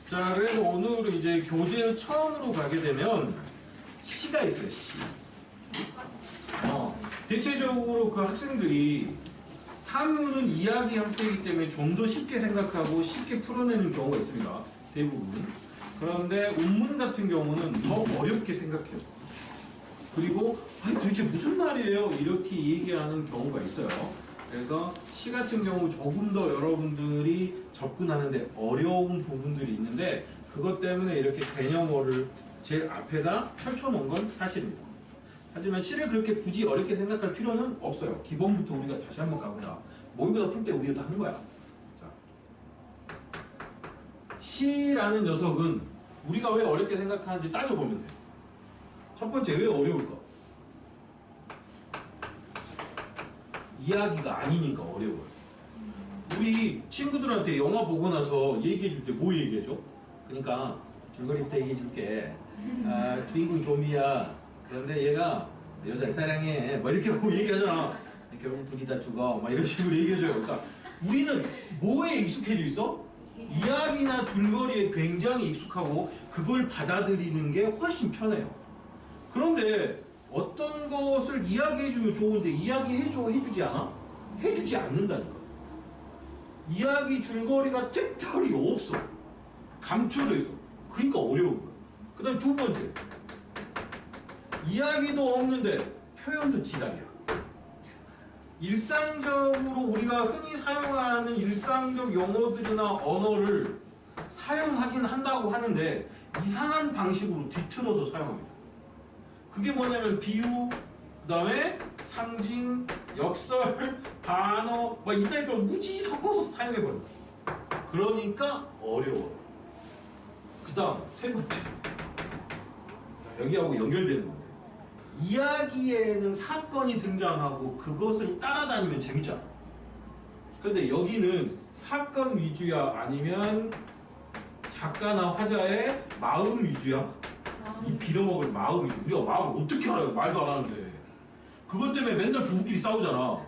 자, 그래서 오늘은 이제 교재의 처음으로 가게 되면 시가 있어요, 시. 대체적으로 그 학생들이 상문은 이야기 형태이기 때문에 좀 더 쉽게 생각하고 쉽게 풀어내는 경우가 있습니다. 대부분. 그런데 운문 같은 경우는 더 어렵게 생각해요. 그리고 도대체 무슨 말이에요? 이렇게 얘기하는 경우가 있어요. 그래서 시 같은 경우 조금 더 여러분들이 접근하는데 어려운 부분들이 있는데 그것 때문에 이렇게 개념어를 제일 앞에다 펼쳐놓은 건 사실입니다. 하지만 시를 그렇게 굳이 어렵게 생각할 필요는 없어요. 기본부터 우리가 다시 한번 가보자. 모의고사 풀 때 우리가 다 한 거야. 자, 시라는 녀석은 우리가 왜 어렵게 생각하는지 따져보면 돼요. 첫 번째, 왜 어려울까? 이야기가 아니니까 어려워요. 우리 친구들한테 영화 보고 나서 얘기해 줄 때 뭐 얘기해줘? 그러니까 줄거리부터 얘기해 줄게. 주인공 좀비야. 그런데 얘가 여자를 사랑해. 막 이렇게 하고 얘기하잖아. 결국 둘이 다 죽어. 막 이런 식으로 얘기해줘요. 그러니까 우리는 뭐에 익숙해져 있어? 이야기나 줄거리에 굉장히 익숙하고 그걸 받아들이는 게 훨씬 편해요. 그런데 어떤 것을 이야기해주면 좋은데 해주지 않아? 해주지 않는다니까. 이야기 줄거리가 특별히 없어. 감춰져 있어. 그러니까 어려운 거야. 그 다음에 두 번째, 이야기도 없는데 표현도 지랄이야. 일상적으로 우리가 흔히 사용하는 일상적 용어들이나 언어를 사용하긴 한다고 하는데 이상한 방식으로 뒤틀어서 사용합니다. 그게 뭐냐면 비유, 그 다음에 상징, 역설, 반어 막 이따위 걸 무지 섞어서 사용해버린다. 그러니까 어려워요. 그 다음 세 번째, 여기하고 연결되는 건데, 이야기에는 사건이 등장하고 그것을 따라다니면 재밌잖아. 그런데 여기는 사건 위주야 아니면 작가나 화자의 마음 위주야? 이 빌어먹을 마음이, 우리가 마음을 어떻게 알아요? 말도 안 하는데. 그것 때문에 맨날 부부끼리 싸우잖아.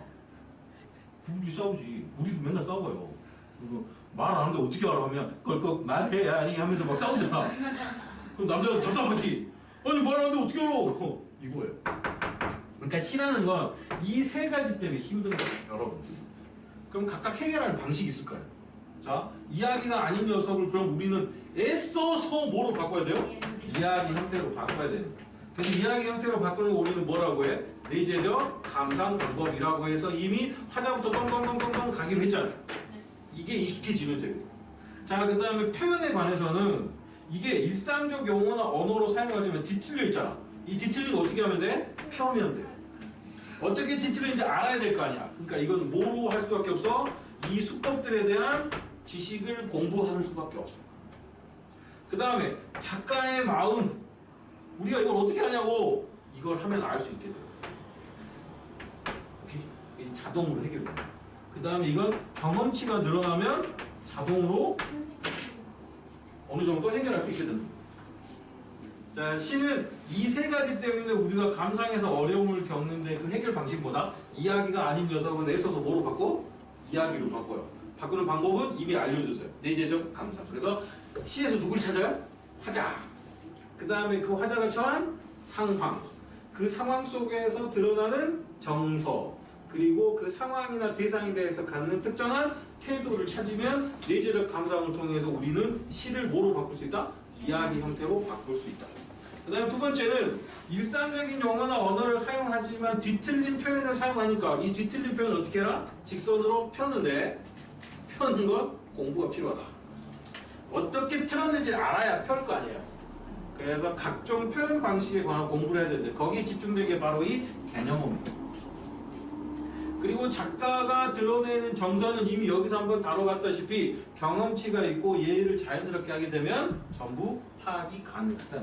부부끼리 싸우지. 우리도 맨날 싸워요. 그리고 말 안 하는데 어떻게 알아? 하면 껄껄 말해 아니 하면서 막 싸우잖아. 그럼 남자는 답답하지. 아니 말 안 하는데 어떻게 알아? 이거예요. 그러니까 시라는 건 이 세 가지 때문에 힘든 거예요, 여러분. 그럼 각각 해결하는 방식이 있을 거예요. 자, 이야기가 아닌 녀석을 그럼 우리는 애써서 뭐로 바꿔야 돼요? 이야기 형태로 바꿔야 돼요. 그래서 이야기 형태로 바꾸는 거 우리는 뭐라고 해? 내재적 감상 방법이라고 해서 이미 화자부터 똥똥똥똥똥 가기로 했잖아요. 이게 익숙해지면 되고. 자, 그 다음에 표현에 관해서는 이게 일상적 용어나 언어로 사용하지만 뒤틀려 있잖아. 이 뒤틀린 거 어떻게 하면 돼? 펴면 돼. 어떻게 뒤틀리는지 알아야 될 거 아니야. 그러니까 이건 뭐로 할 수밖에 없어? 이 수법들에 대한 지식을 공부하는 수밖에 없어. 그 다음에 작가의 마음, 우리가 이걸 어떻게 하냐고. 이걸 하면 알 수 있게 돼요. 오케이? 자동으로 해결돼. 그 다음에 이건 경험치가 늘어나면 자동으로 어느 정도 해결할 수 있게 된다. 자, 시는 이 세 가지 때문에 우리가 감상에서 어려움을 겪는데 그 해결 방식은 뭐다? 이야기가 아닌 녀석은 애써서 뭐로 바꿔? 이야기로 바꿔요. 바꾸는 방법은 이미 알려줬어요. 내재적 감상. 그래서 시에서 누굴 찾아요? 화자. 그 다음에 그 화자가 처한 상황. 그 상황 속에서 드러나는 정서. 그리고 그 상황이나 대상에 대해서 갖는 특정한 태도를 찾으면 내재적 감상을 통해서 우리는 시를 뭐로 바꿀 수 있다? 이야기 형태로 바꿀 수 있다. 그 다음에 두 번째는 일상적인 용어나 언어를 사용하지만 뒤틀린 표현을 사용하니까 이 뒤틀린 표현을 어떻게 해라? 직선으로 펴는데 펴는 건 공부가 필요하다. 어떻게 틀었는지 알아야 펼 거 아니에요. 그래서 각종 표현 방식에 관한 공부를 해야 되는데 거기에 집중된 게 바로 이 개념어입니다. 그리고 작가가 드러내는 정서는 이미 여기서 한번 다뤄봤다시피 경험치가 있고 예의를 자연스럽게 하게 되면 전부 파악이 가능하다.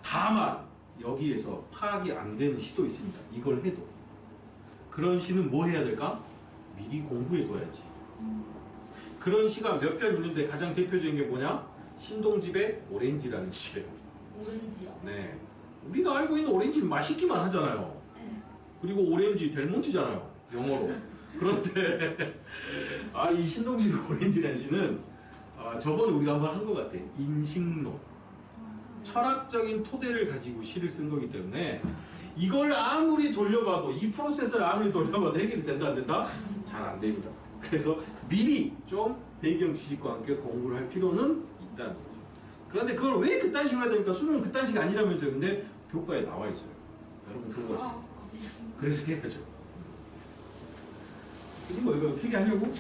다만 여기에서 파악이 안 되는 시도 있습니다. 이걸 해도. 그런 시는 뭐 해야 될까? 미리 공부해둬야지. 그런 시가 몇 편 있는데 가장 대표적인 게 뭐냐? 신동집의 오렌지라는 시예요. 오렌지요? 네. 우리가 알고 있는 오렌지는 맛있기만 하잖아요. 네. 그리고 오렌지 델몬트잖아요. 영어로. 그런데 이 신동집의 오렌지라는 시는 저번에 우리가 한번 한 것 같아. 인식론. 철학적인 토대를 가지고 시를 쓴 거기 때문에 이걸 아무리 돌려봐도 이 프로세스를 아무리 돌려봐도 해결이 된다 안 된다? 잘 안 됩니다. 그래서 미리 좀 배경 지식과 함께 공부를 할 필요는 있다는 거죠. 그런데 그걸 왜 그딴 식으로 해야 됩니까? 수능은 그딴 식 아니라면서요. 근데 교과에 나와 있어요. 여러분 그거 그래서 해야죠. 이게 뭐 이거 필기하려고?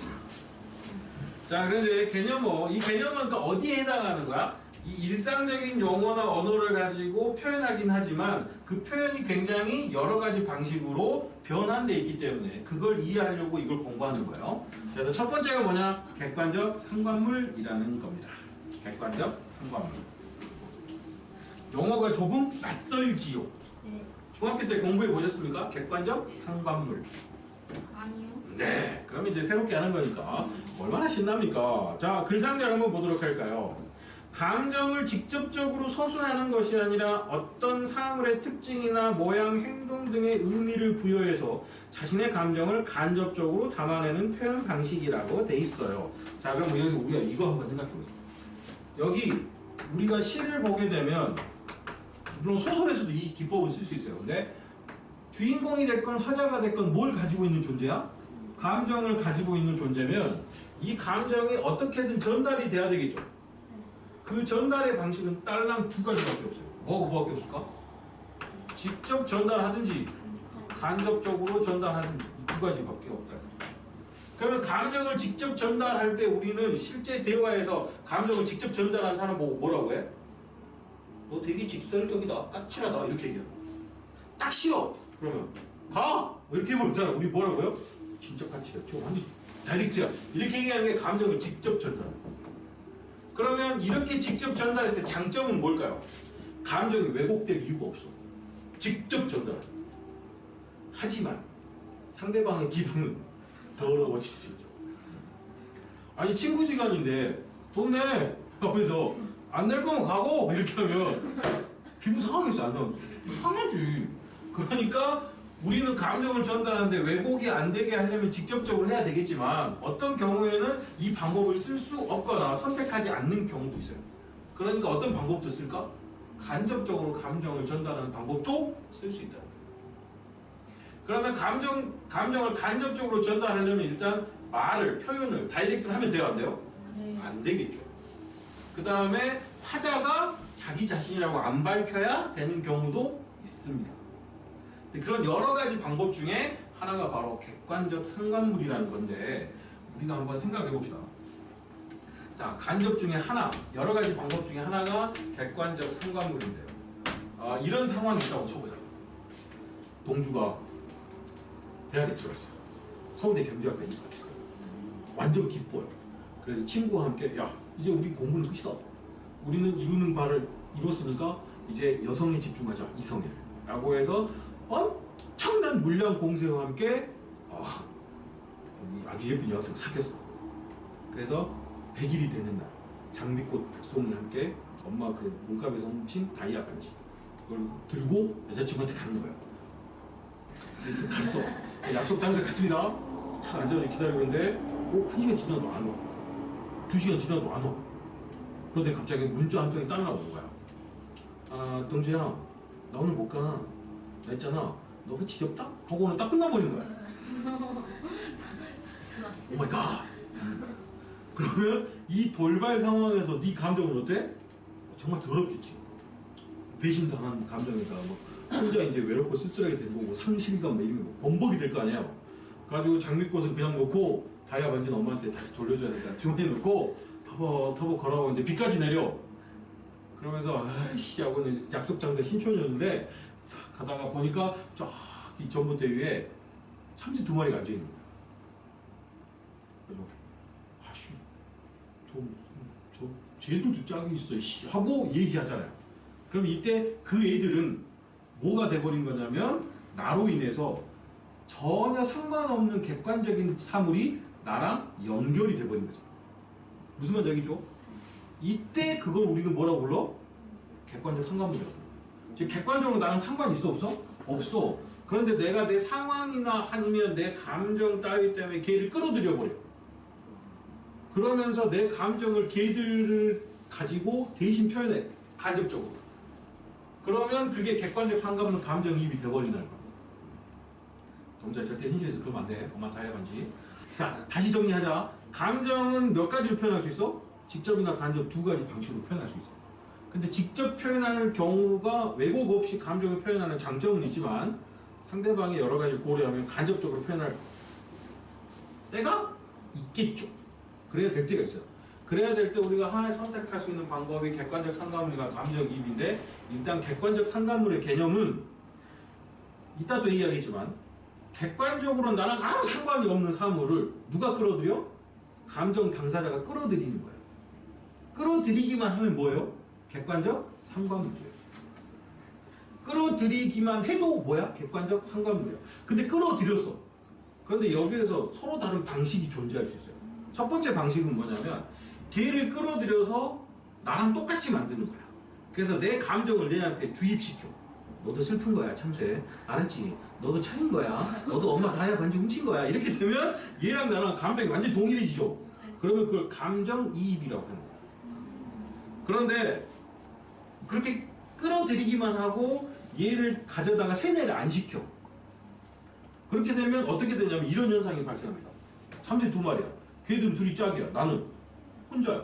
자, 그런데 개념어, 이 개념은 또 어디에 해당하는 거야? 이 일상적인 용어나 언어를 가지고 표현하긴 하지만 그 표현이 굉장히 여러 가지 방식으로 변환되어 있기 때문에 그걸 이해하려고 이걸 공부하는 거예요. 그래서 첫 번째가 뭐냐? 객관적 상관물이라는 겁니다. 객관적 상관물. 용어가 조금 낯설지요. 네. 중학교 때 공부해 보셨습니까? 객관적 상관물. 아니요. 네, 그럼 이제 새롭게 하는 거니까 얼마나 신납니까? 자, 글상자를 한번 보도록 할까요? 감정을 직접적으로 서술하는 것이 아니라 어떤 사물의 특징이나 모양, 행동 등의 의미를 부여해서 자신의 감정을 간접적으로 담아내는 표현 방식이라고 돼 있어요. 자, 그럼 여기서 우리가 이거 한번 생각해 보자. 여기 우리가 시를 보게 되면 물론 소설에서도 이 기법을 쓸 수 있어요. 근데 주인공이 됐건 화자가 됐건 뭘 가지고 있는 존재야? 감정을 가지고 있는 존재면 이 감정이 어떻게든 전달이 돼야 되겠죠. 그 전달의 방식은 딸랑 두 가지밖에 없어요. 뭐밖에 없을까? 직접 전달하든지 간접적으로 전달하든지 이 두 가지밖에 없다. 그러면 감정을 직접 전달할 때 우리는 실제 대화에서 감정을 직접 전달하는 사람 보고 뭐라고 해? 너 되게 직설적이다, 까칠하다 이렇게 얘기해. 딱 싫어. 그러면 가! 이렇게 해버린 사람 우리 뭐라고요? 진짜 까칠해. 저 완전 다이렉트야. 이렇게 얘기하는 게 감정을 직접 전달. 그러면 이렇게 직접 전달할 때 장점은 뭘까요? 감정이 왜곡될 이유가 없어. 직접 전달. 하지만 상대방의 기분은 더러워질 수 있죠. 아니 친구지간인데 돈 내! 하면서 안 낼 거면 가고! 이렇게 하면 기분 상하겠어 안 상하겠어? 상하지. 그러니까 우리는 감정을 전달하는데 왜곡이 안 되게 하려면 직접적으로 해야 되겠지만 어떤 경우에는 이 방법을 쓸 수 없거나 선택하지 않는 경우도 있어요. 그러니까 어떤 방법도 쓸까? 간접적으로 감정을 전달하는 방법도 쓸 수 있다. 그러면 감정을 간접적으로 전달하려면 일단 말을, 표현을 다이렉트로 하면 돼요, 안 돼요? 네. 안 되겠죠. 그 다음에 화자가 자기 자신이라고 안 밝혀야 되는 경우도 있습니다. 그런 여러 가지 방법 중에 하나가 바로 객관적 상관물이라는 건데 우리가 한번 생각해 봅시다. 자, 간접 중에 하나, 여러 가지 방법 중에 하나가 객관적 상관물인데요. 이런 상황이 있다고 쳐보자. 동주가 대학에 들어갔어요. 서울대 경제학과 입학했어요. 완전 기뻐요. 그래서 친구와 함께 야, 이제 우리 공부는 끝이다. 우리는 이루는 바를 이뤘으니까 이제 여성에 집중하자. 이성에. 라고 해서 엄청난 물량 공세와 함께 아주 예쁜 여학생 사귀었어. 그래서 100일이 되는 날 장미꽃 특송이 함께 엄마 그 몸값에서 훔친 다이아 반지 그걸 들고 여자친구한테 가는 거예요. 갔어. 약속 장소에 갔습니다. 딱 앉아서 기다리고 있는데 1시간 지나도 안 와. 2시간 지나도 안 와. 그런데 갑자기 문자 한 통이 딱 나오는 거야. 동주야 나 오늘 못 가. 나 했잖아. 너 왜 지겹다? 하고 오늘 딱 끝나버린 거야. 오 마이 갓. 그러면 이 돌발 상황에서 네 감정은 어때? 정말 더럽겠지. 배신당한 감정이니까 뭐 혼자 이제 외롭고 쓸쓸하게 된 거고 상실감 막 이런 거 범벅이 될 거 아니야. 그래가지고 장미꽃은 그냥 놓고 다이아 반지는 엄마한테 다시 돌려줘야 되니까 주머니에 넣고 터벅터벅 걸어가고 이제 비까지 내려. 그러면서 아이씨 하고 약속 장소에 신촌이었는데 가다가 보니까 저기 전봇대 위에 참치 2마리가 앉아있는 거야. 그래서 아씨 쟤들도 짝이 있어 씨 하고 얘기하잖아요. 그럼 이때 그 애들은 뭐가 돼버린 거냐면 나로 인해서 전혀 상관없는 객관적인 사물이 나랑 연결이 돼버린 거죠. 무슨 말인지 알겠죠? 이때 그걸 우리는 뭐라고 불러? 객관적 상관물이라고. 즉 객관적으로 나랑 상관이 있어 없어? 없어. 그런데 내가 내 상황이나 아니면 내 감정 따위 때문에 걔를 끌어들여 버려. 그러면서 내 감정을 걔들을 가지고 대신 표현해. 간접적으로. 그러면 그게 객관적 상관문 감정이입이 돼버린다는 거야. 정자 절대 현실에서 그러면 안 돼. 엄마 다 해봤지. 자, 다시 정리하자. 감정은 몇 가지로 표현할 수 있어? 직접이나 간접 두 가지 방식으로 표현할 수 있어. 근데 직접 표현하는 경우가 왜곡 없이 감정을 표현하는 장점은 있지만 상대방의 여러 가지 고려하면 간접적으로 표현할 때가 있겠죠. 그래야 될 때가 있어요. 그래야 될 때 우리가 하나 선택할 수 있는 방법이 객관적 상관물과 감정이입인데 일단 객관적 상관물의 개념은 이따 또 이야기했지만 객관적으로 나랑 아무 상관이 없는 사물을 누가 끌어들여? 감정 당사자가 끌어들이는 거예요. 끌어들이기만 하면 뭐예요? 객관적 상관물이에요. 끌어들이기만 해도 뭐야? 객관적 상관물이에요. 근데 끌어들였어. 그런데 여기에서 서로 다른 방식이 존재할 수 있어요. 첫 번째 방식은 뭐냐면 걔를 끌어들여서 나랑 똑같이 만드는 거야. 그래서 내 감정을 얘한테 주입시켜. 너도 슬픈 거야, 참새. 알았지? 너도 차인 거야. 너도 엄마 다이아 반지 훔친 거야. 이렇게 되면 얘랑 나랑 감정이 완전 동일해지죠. 그러면 그걸 감정이입이라고 하는 거야. 그런데 그렇게 끌어들이기만 하고 얘를 가져다가 세뇌를 안 시켜. 그렇게 되면 어떻게 되냐면 이런 현상이 발생합니다. 참새 두 마리야. 걔들은 둘이 짝이야. 나는 혼자야.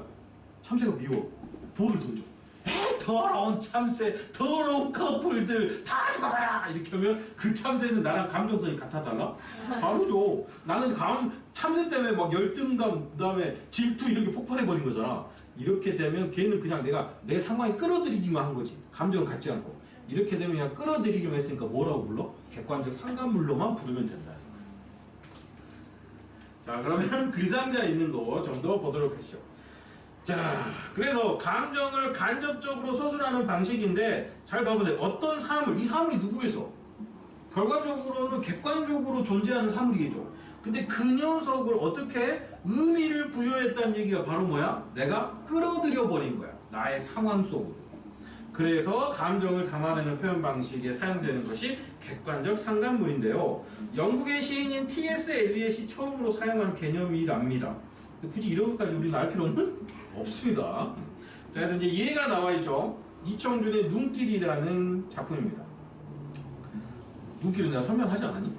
참새가 미워. 돌을 던져. 에이, 더러운 참새, 더러운 커플들 다 죽어봐라! 이렇게 하면 그 참새는 나랑 감정성이 같아달라? 다르죠. 나는 참새 때문에 막 열등감, 그 다음에 질투 이렇게 폭발해버린 거잖아. 이렇게 되면 걔는 그냥 내가 내 상황에 끌어들이기만 한 거지. 감정을 갖지 않고. 이렇게 되면 그냥 끌어들이기만 했으니까 뭐라고 불러? 객관적 상관물로만 부르면 된다. 자, 그러면 글상자에 있는 거 좀 더 보도록 하시죠. 자, 그래서 감정을 간접적으로 서술하는 방식인데 잘 봐보세요. 어떤 사물, 이 사물이 누구에서? 결과적으로는 객관적으로 존재하는 사물이겠죠. 근데 그 녀석을 어떻게 의미를 부여했다는 얘기가 바로 뭐야? 내가 끌어들여 버린 거야. 나의 상황 속으로. 그래서 감정을 담아내는 표현 방식에 사용되는 것이 객관적 상관물인데요. 영국의 시인인 T.S. 엘리엇이 처음으로 사용한 개념이랍니다. 굳이 이런 것까지 우리는 알 필요는 없습니다. 자, 그래서 이제 얘가 나와 있죠. 이청준의 눈길이라는 작품입니다. 눈길은 내가 설명하지 않았니?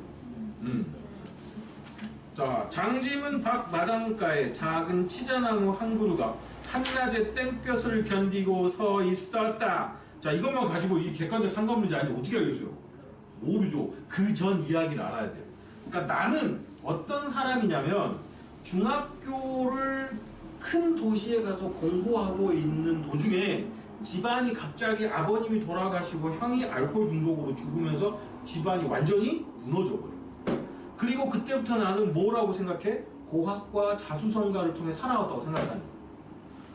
자, 장지문 밖 마당가에 작은 치자나무 한 그루가 한낮에 땡볕을 견디고 서 있었다. 자, 이것만 가지고 이 객관적 상관문인지 아닌지 어떻게 알겠어요? 모르죠. 그 전 이야기를 알아야 돼요. 그러니까 나는 어떤 사람이냐면 중학교를 큰 도시에 가서 공부하고 있는 도중에 집안이 갑자기 아버님이 돌아가시고 형이 알코올 중독으로 죽으면서 집안이 완전히 무너져 버려요. 그리고 그때부터 나는 뭐라고 생각해? 고학과 자수성가를 통해 살아왔다고 생각하는 거예요.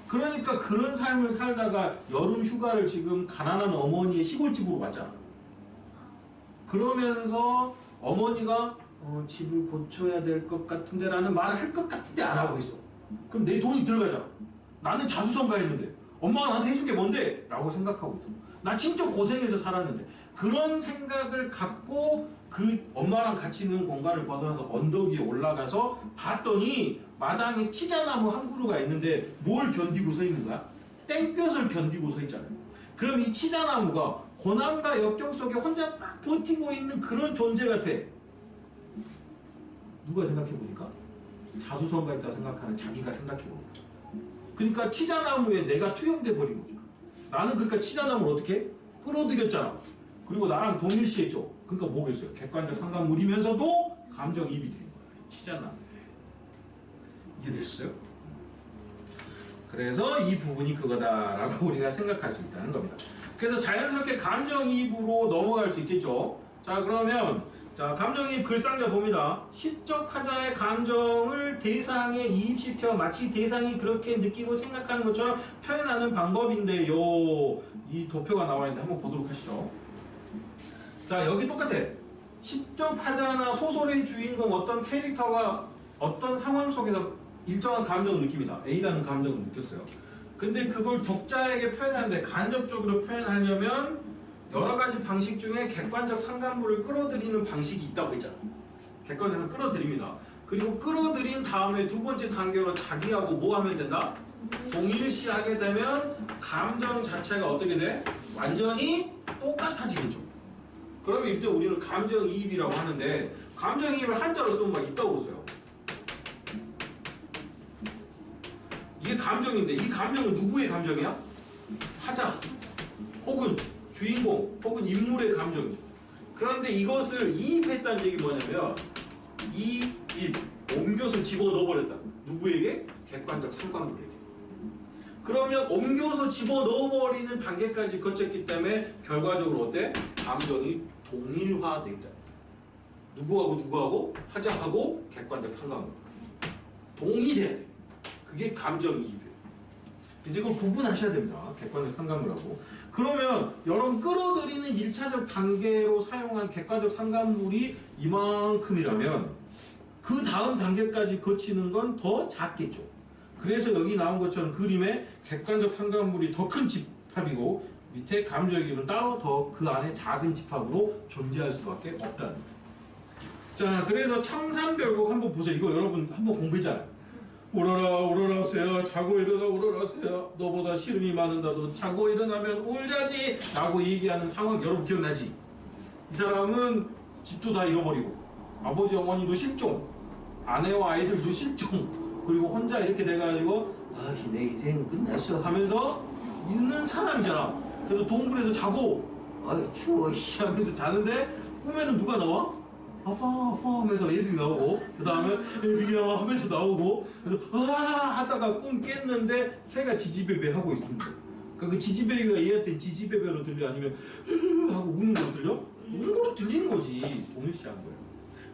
그러니까 그런 삶을 살다가 여름 휴가를 지금 가난한 어머니의 시골집으로 왔잖아. 그러면서 어머니가 집을 고쳐야 될 것 같은데 라는 말을 할 것 같은데 안 하고 있어. 그럼 내 돈이 들어가잖아. 나는 자수성가했는데 엄마가 나한테 해준 게 뭔데? 라고 생각하고 있어. 나 진짜 고생해서 살았는데 그런 생각을 갖고 그 엄마랑 같이 있는 공간을 벗어나서 언덕 위에 올라가서 봤더니 마당에 치자나무 한 그루가 있는데 뭘 견디고 서 있는 거야? 땡볕을 견디고 서 있잖아요. 그럼 이 치자나무가 고난과 역경 속에 혼자 막 버티고 있는 그런 존재 같아. 누가 생각해보니까? 자수성가했다 생각하는 자기가 생각해보니까. 그러니까 치자나무에 내가 투영돼 버린 거죠. 나는 그러니까 치자나무를 어떻게? 끌어들였잖아. 그리고 나랑 동일시했죠. 그러니까 뭐겠어요? 객관적 상관물이면서도 감정이입이 된 거야. 치자나무. 이해되셨어요? 그래서 이 부분이 그거다라고 우리가 생각할 수 있다는 겁니다. 그래서 자연스럽게 감정이입으로 넘어갈 수 있겠죠. 자, 그러면 자, 감정이입 글상자 봅니다. 시적 하자의 감정을 대상에 이입시켜 마치 대상이 그렇게 느끼고 생각하는 것처럼 표현하는 방법인데요. 이 도표가 나와 있는데 한번 보도록 하시죠. 자, 여기 똑같아. 시적 하자나 소설의 주인공 어떤 캐릭터가 어떤 상황 속에서 일정한 감정을 느낍니다. A라는 감정을 느꼈어요. 근데 그걸 독자에게 표현하는데 간접적으로 표현하려면 여러 가지 방식 중에 객관적 상관물을 끌어들이는 방식이 있다고 했잖아. 객관적으로 끌어들입니다. 그리고 끌어들인 다음에 두 번째 단계로 자기하고 뭐 하면 된다? 동일시하게 되면 감정 자체가 어떻게 돼? 완전히 똑같아지겠죠. 그러면 이때 우리는 감정이입이라고 하는데 감정이입을 한자로 쓰면 막 있다고 써요. 이게 감정인데 이 감정은 누구의 감정이야? 화자 혹은 주인공 혹은 인물의 감정이죠. 그런데 이것을 이입했다는 얘기 뭐냐면 이입, 옮겨서 집어넣어버렸다. 누구에게? 객관적 상관부에게. 그러면 옮겨서 집어넣어버리는 단계까지 거쳤기 때문에 결과적으로 어때? 감정이 동일화된다. 누구하고? 화자하고 객관적 상관부. 동일해야 돼. 그게 감정이입이에요. 이제 이걸 구분하셔야 됩니다. 객관적 상관물하고. 그러면 여러분 끌어들이는 1차적 단계로 사용한 객관적 상관물이 이만큼이라면 그 다음 단계까지 거치는 건 더 작겠죠. 그래서 여기 나온 것처럼 그림에 객관적 상관물이 더 큰 집합이고 밑에 감정이입은 따로 더 그 안에 작은 집합으로 존재할 수밖에 없다는 거예요. 자, 그래서 청산별곡 한번 보세요. 이거 여러분 한번 공부했잖아요. 울어라 새야 자고 일어나 울어라 새야 너보다 시름이 많은다도 자고 일어나면 울자니 라고 얘기하는 상황 여러분 기억나지? 이 사람은 집도 다 잃어버리고 아버지 어머니도 실종 아내와 아이들도 실종 그리고 혼자 이렇게 돼가지고 아씨 내 인생은 끝났어 하면서 있는 사람이잖아. 그래서 동굴에서 자고 아 추워 씨 하면서 자는데 꿈에는 누가 나와? 아파 하면서 애들이 나오고 그 다음에 애비야 하면서 나오고 그래서 하다가 꿈 깼는데 새가 지지배배 하고 있습니다. 그러니까 그 지지배배가 얘한테 지지배배로 들려 아니면 하고 우는 거 들려? 우는 걸로 들리는 거지. 동일시한 거예요.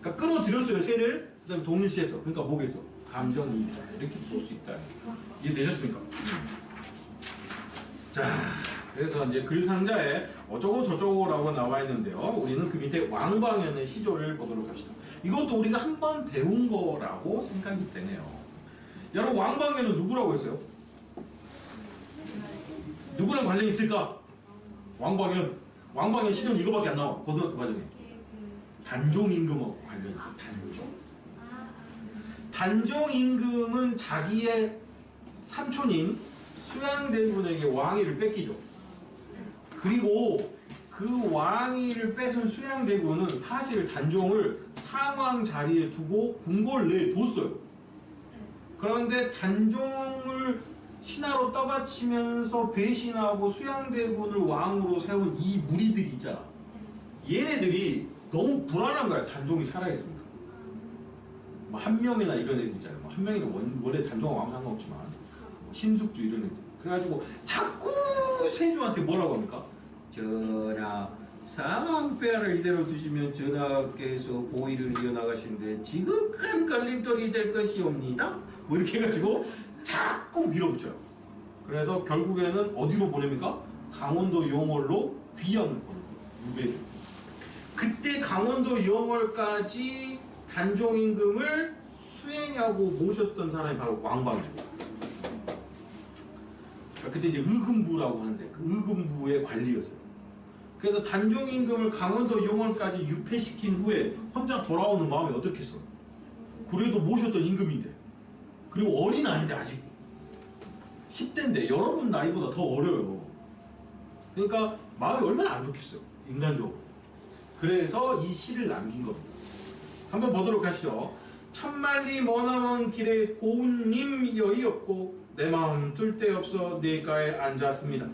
그러니까 끌어들였어요 새를. 그 다음에 동일시해서 그러니까 뭐겠어? 감정이입이다. 이렇게 볼 수 있다. 이해되셨습니까? 자, 그래서 이제 글상자에 어쩌고 저쩌고라고 나와 있는데요. 우리는 그 밑에 왕방현의 시조를 보도록 합시다. 이것도 우리가 한번 배운 거라고 생각이 되네요. 여러분 왕방현은 누구라고 했어요? 누구랑 관련이 있을까? 왕방현 시조는 이거밖에 안 나와. 고등학교 과정에. 단종임금하고 관련이 있어요. 단종임금은 자기의 삼촌인 수양대군에게 왕위를 뺏기죠. 그리고 그 왕위를 뺏은 수양대군은 사실 단종을 상왕 자리에 두고 궁궐 내에 뒀어요. 그런데 단종을 신하로 떠받치면서 배신하고 수양대군을 왕으로 세운 이 무리들이 있잖아. 얘네들이 너무 불안한 거야. 단종이 살아있습니까? 뭐 한 명이나 이런 애들 있잖아요. 뭐 한 명이나 원래 단종은 아무 상관없지만 신숙주 이런 애들. 그래가지고 자꾸 세조한테 뭐라고 합니까? 전하 상황폐하를 이대로 두시면 전하께서 고의를 이어나가시는데 지극한 걸림돌이 될 것이옵니다. 뭐 이렇게 해가지고 자꾸 밀어붙여요. 그래서 결국에는 어디로 보냅니까? 강원도 영월로 귀양을 보내요. 유배를. 그때 강원도 영월까지 단종임금을 수행하고 모셨던 사람이 바로 왕방입니다. 그때 이제 의금부라고 하는데 그 의금부의 관리였어요. 그래서 단종임금을 강원도 영월까지 유폐시킨 후에 혼자 돌아오는 마음이 어떻겠어? 그래도 모셨던 임금인데 그리고 어린 아이인데 아직 10대인데 여러분 나이보다 더 어려요. 그러니까 마음이 얼마나 안 좋겠어요. 인간적으로. 그래서 이 시를 남긴 겁니다. 한번 보도록 하시죠. 천만리 머나먼 길에 고운님 여의없고 내 마음 들 데 없어 내가에 앉았습니다.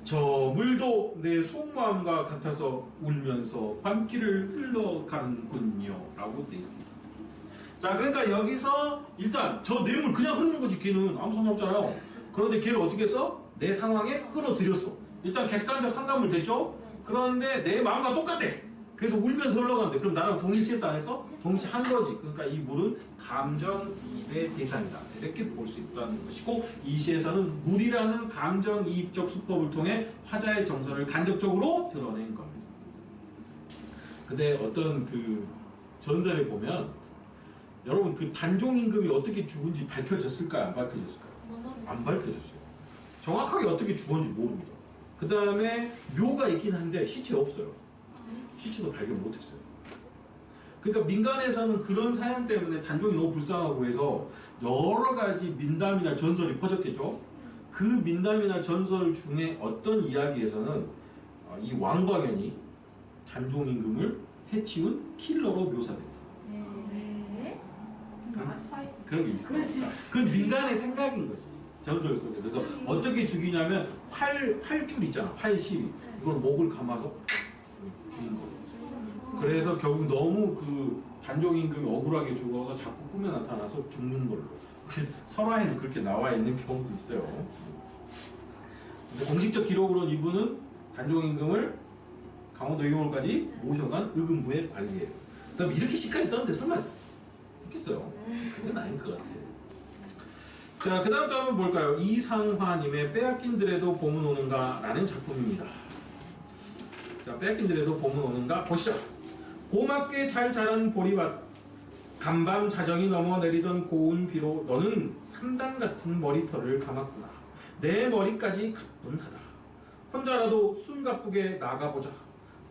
저 물도 내 속마음과 같아서 울면서 밤길을 흘러가는군요 라고 되어 있습니다. 자, 그러니까 여기서 일단 저 뇌물 그냥 흐르는 거지. 걔는 아무 상관없잖아요. 그런데 걔를 어떻게 했어? 내 상황에 끌어들였어. 일단 객관적 상담을 됐죠. 그런데 내 마음과 똑같아. 그래서 울면서 흘러가는데 그럼 나랑 동일시했어 안 했어? 동일시한 거지. 그러니까 이 물은 감정이입의 대상이다. 이렇게 볼 수 있다는 것이고 이 시에서는 물이라는 감정이입적 수법을 통해 화자의 정서를 간접적으로 드러낸 겁니다. 근데 어떤 그 전설에 보면 여러분 그 단종임금이 어떻게 죽은지 밝혀졌을까요? 안 밝혀졌을까요? 안 밝혀졌어요. 정확하게 어떻게 죽었는지 모릅니다. 그 다음에 묘가 있긴 한데 시체 없어요. 시체도 발견 못했어요. 그러니까 민간에서는 그런 사연 때문에 단종이 너무 불쌍하고 해서 여러 가지 민담이나 전설이 퍼졌겠죠. 그 민담이나 전설 중에 어떤 이야기에서는 이 왕광현이 단종임금을 해치운 킬러로 묘사된다. 네. 그런 게 있어. 그렇지. 그건 민간의 생각인 거지. 전설 속에. 그래서 어떻게 죽이냐면 활줄 있잖아. 활시위. 이걸 목을 감아서 죽인 거. 그래서 결국 너무 그 단종임금이 억울하게 죽어서 자꾸 꿈에 나타나서 죽는 걸로. 그래서 설화에는 그렇게 나와 있는 경우도 있어요. 근데 공식적 기록으로는 이분은 단종임금을 강원도 의용을까지 모셔간 의금부의 관리예요. 그다음 이렇게 시까지 썼는데 설마 있겠어요? 그건 아닌 것 같아요. 자, 그 다음 또 한번 볼까요? 이상화님의 빼앗긴들에도 봄은 오는가 라는 작품입니다. 자, 빼앗긴들에도 봄은 오는가 보시죠. 고맙게 잘 자란 보리밭, 간밤 자정이 넘어 내리던 고운 비로 너는 삼단 같은 머리털을 감았구나. 내 머리까지 가뿐하다. 혼자라도 숨가쁘게 나가보자.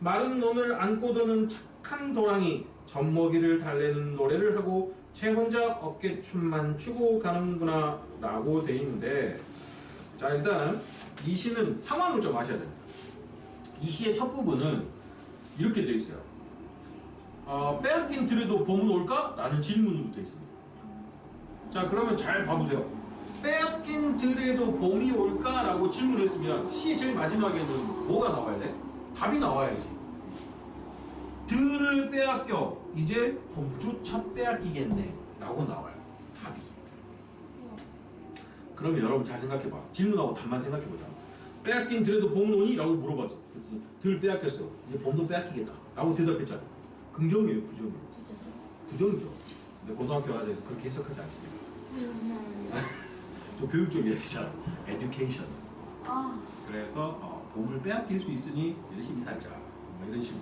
마른 논을 안고 도는 착한 도랑이 젖먹이를 달래는 노래를 하고 제 혼자 어깨춤만 추고 가는구나 라고 돼 있는데, 자, 일단 이 시는 상황을 좀 아셔야 됩니다. 이 시의 첫 부분은 이렇게 되어 있어요. 빼앗긴 들에도 봄은 올까? 라는 질문으로 되어 있습니다. 자, 그러면 잘 봐보세요. 빼앗긴 들에도 봄이 올까? 라고 질문했으면 시 제일 마지막에는 뭐가 나와야 돼? 답이 나와야지. 들을 빼앗겨 이제 봄조차 빼앗기겠네 라고 나와요. 답이. 그러면 여러분 잘 생각해봐. 질문하고 답만 생각해보자. 빼앗긴 들에도 봄은 오니? 라고 물어봤어. 들 빼앗겼어요. 이제 봄도 빼앗기겠다 라고 대답했잖아. 긍정이에요, 부정이에요? 부정이죠. 근데 고등학교 과정에서 그렇게 해석하지 않습니다. 좀 교육적이어야 되잖아. 에듀케이션. 그래서 봄을 빼앗길 수 있으니 열심히 살자. 뭐 이런 식으로.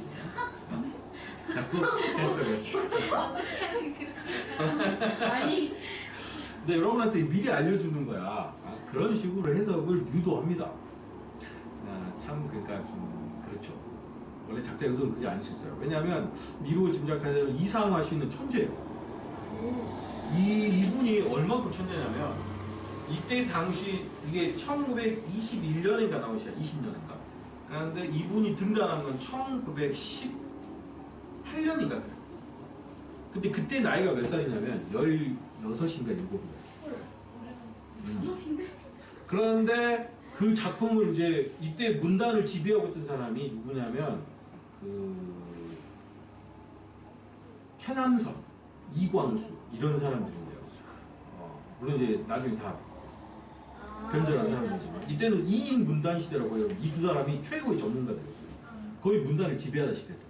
아니. 근데 여러분한테 미리 알려주는 거야. 그런 식으로 해석을 유도합니다. 참 그러니까 좀 그렇죠. 원래 작자 의도는 그게 아닐 수 있어요. 왜냐하면 미루어 짐작하자면 이상화 씨는 천재예요. 이분이 얼마큼 천재냐면 이때 당시 이게 1921년인가 나온 시야, 20년인가. 그런데 이분이 등단한 건 1918년인가 그래요. 근데 그때 나이가 몇 살이냐면 16인가 7인가. 그런데 그 작품을 이제 이때 문단을 지배하고 있던 사람이 누구냐면 그 최남선, 이광수 이런 사람들인데요. 물론 이제 나중에 다 변절한 사람들이지만 이때는 2인 문단 시대라고 해요. 이 두 사람이 최고의 전문가들이었어요. 거의 문단을 지배하다시피 했다.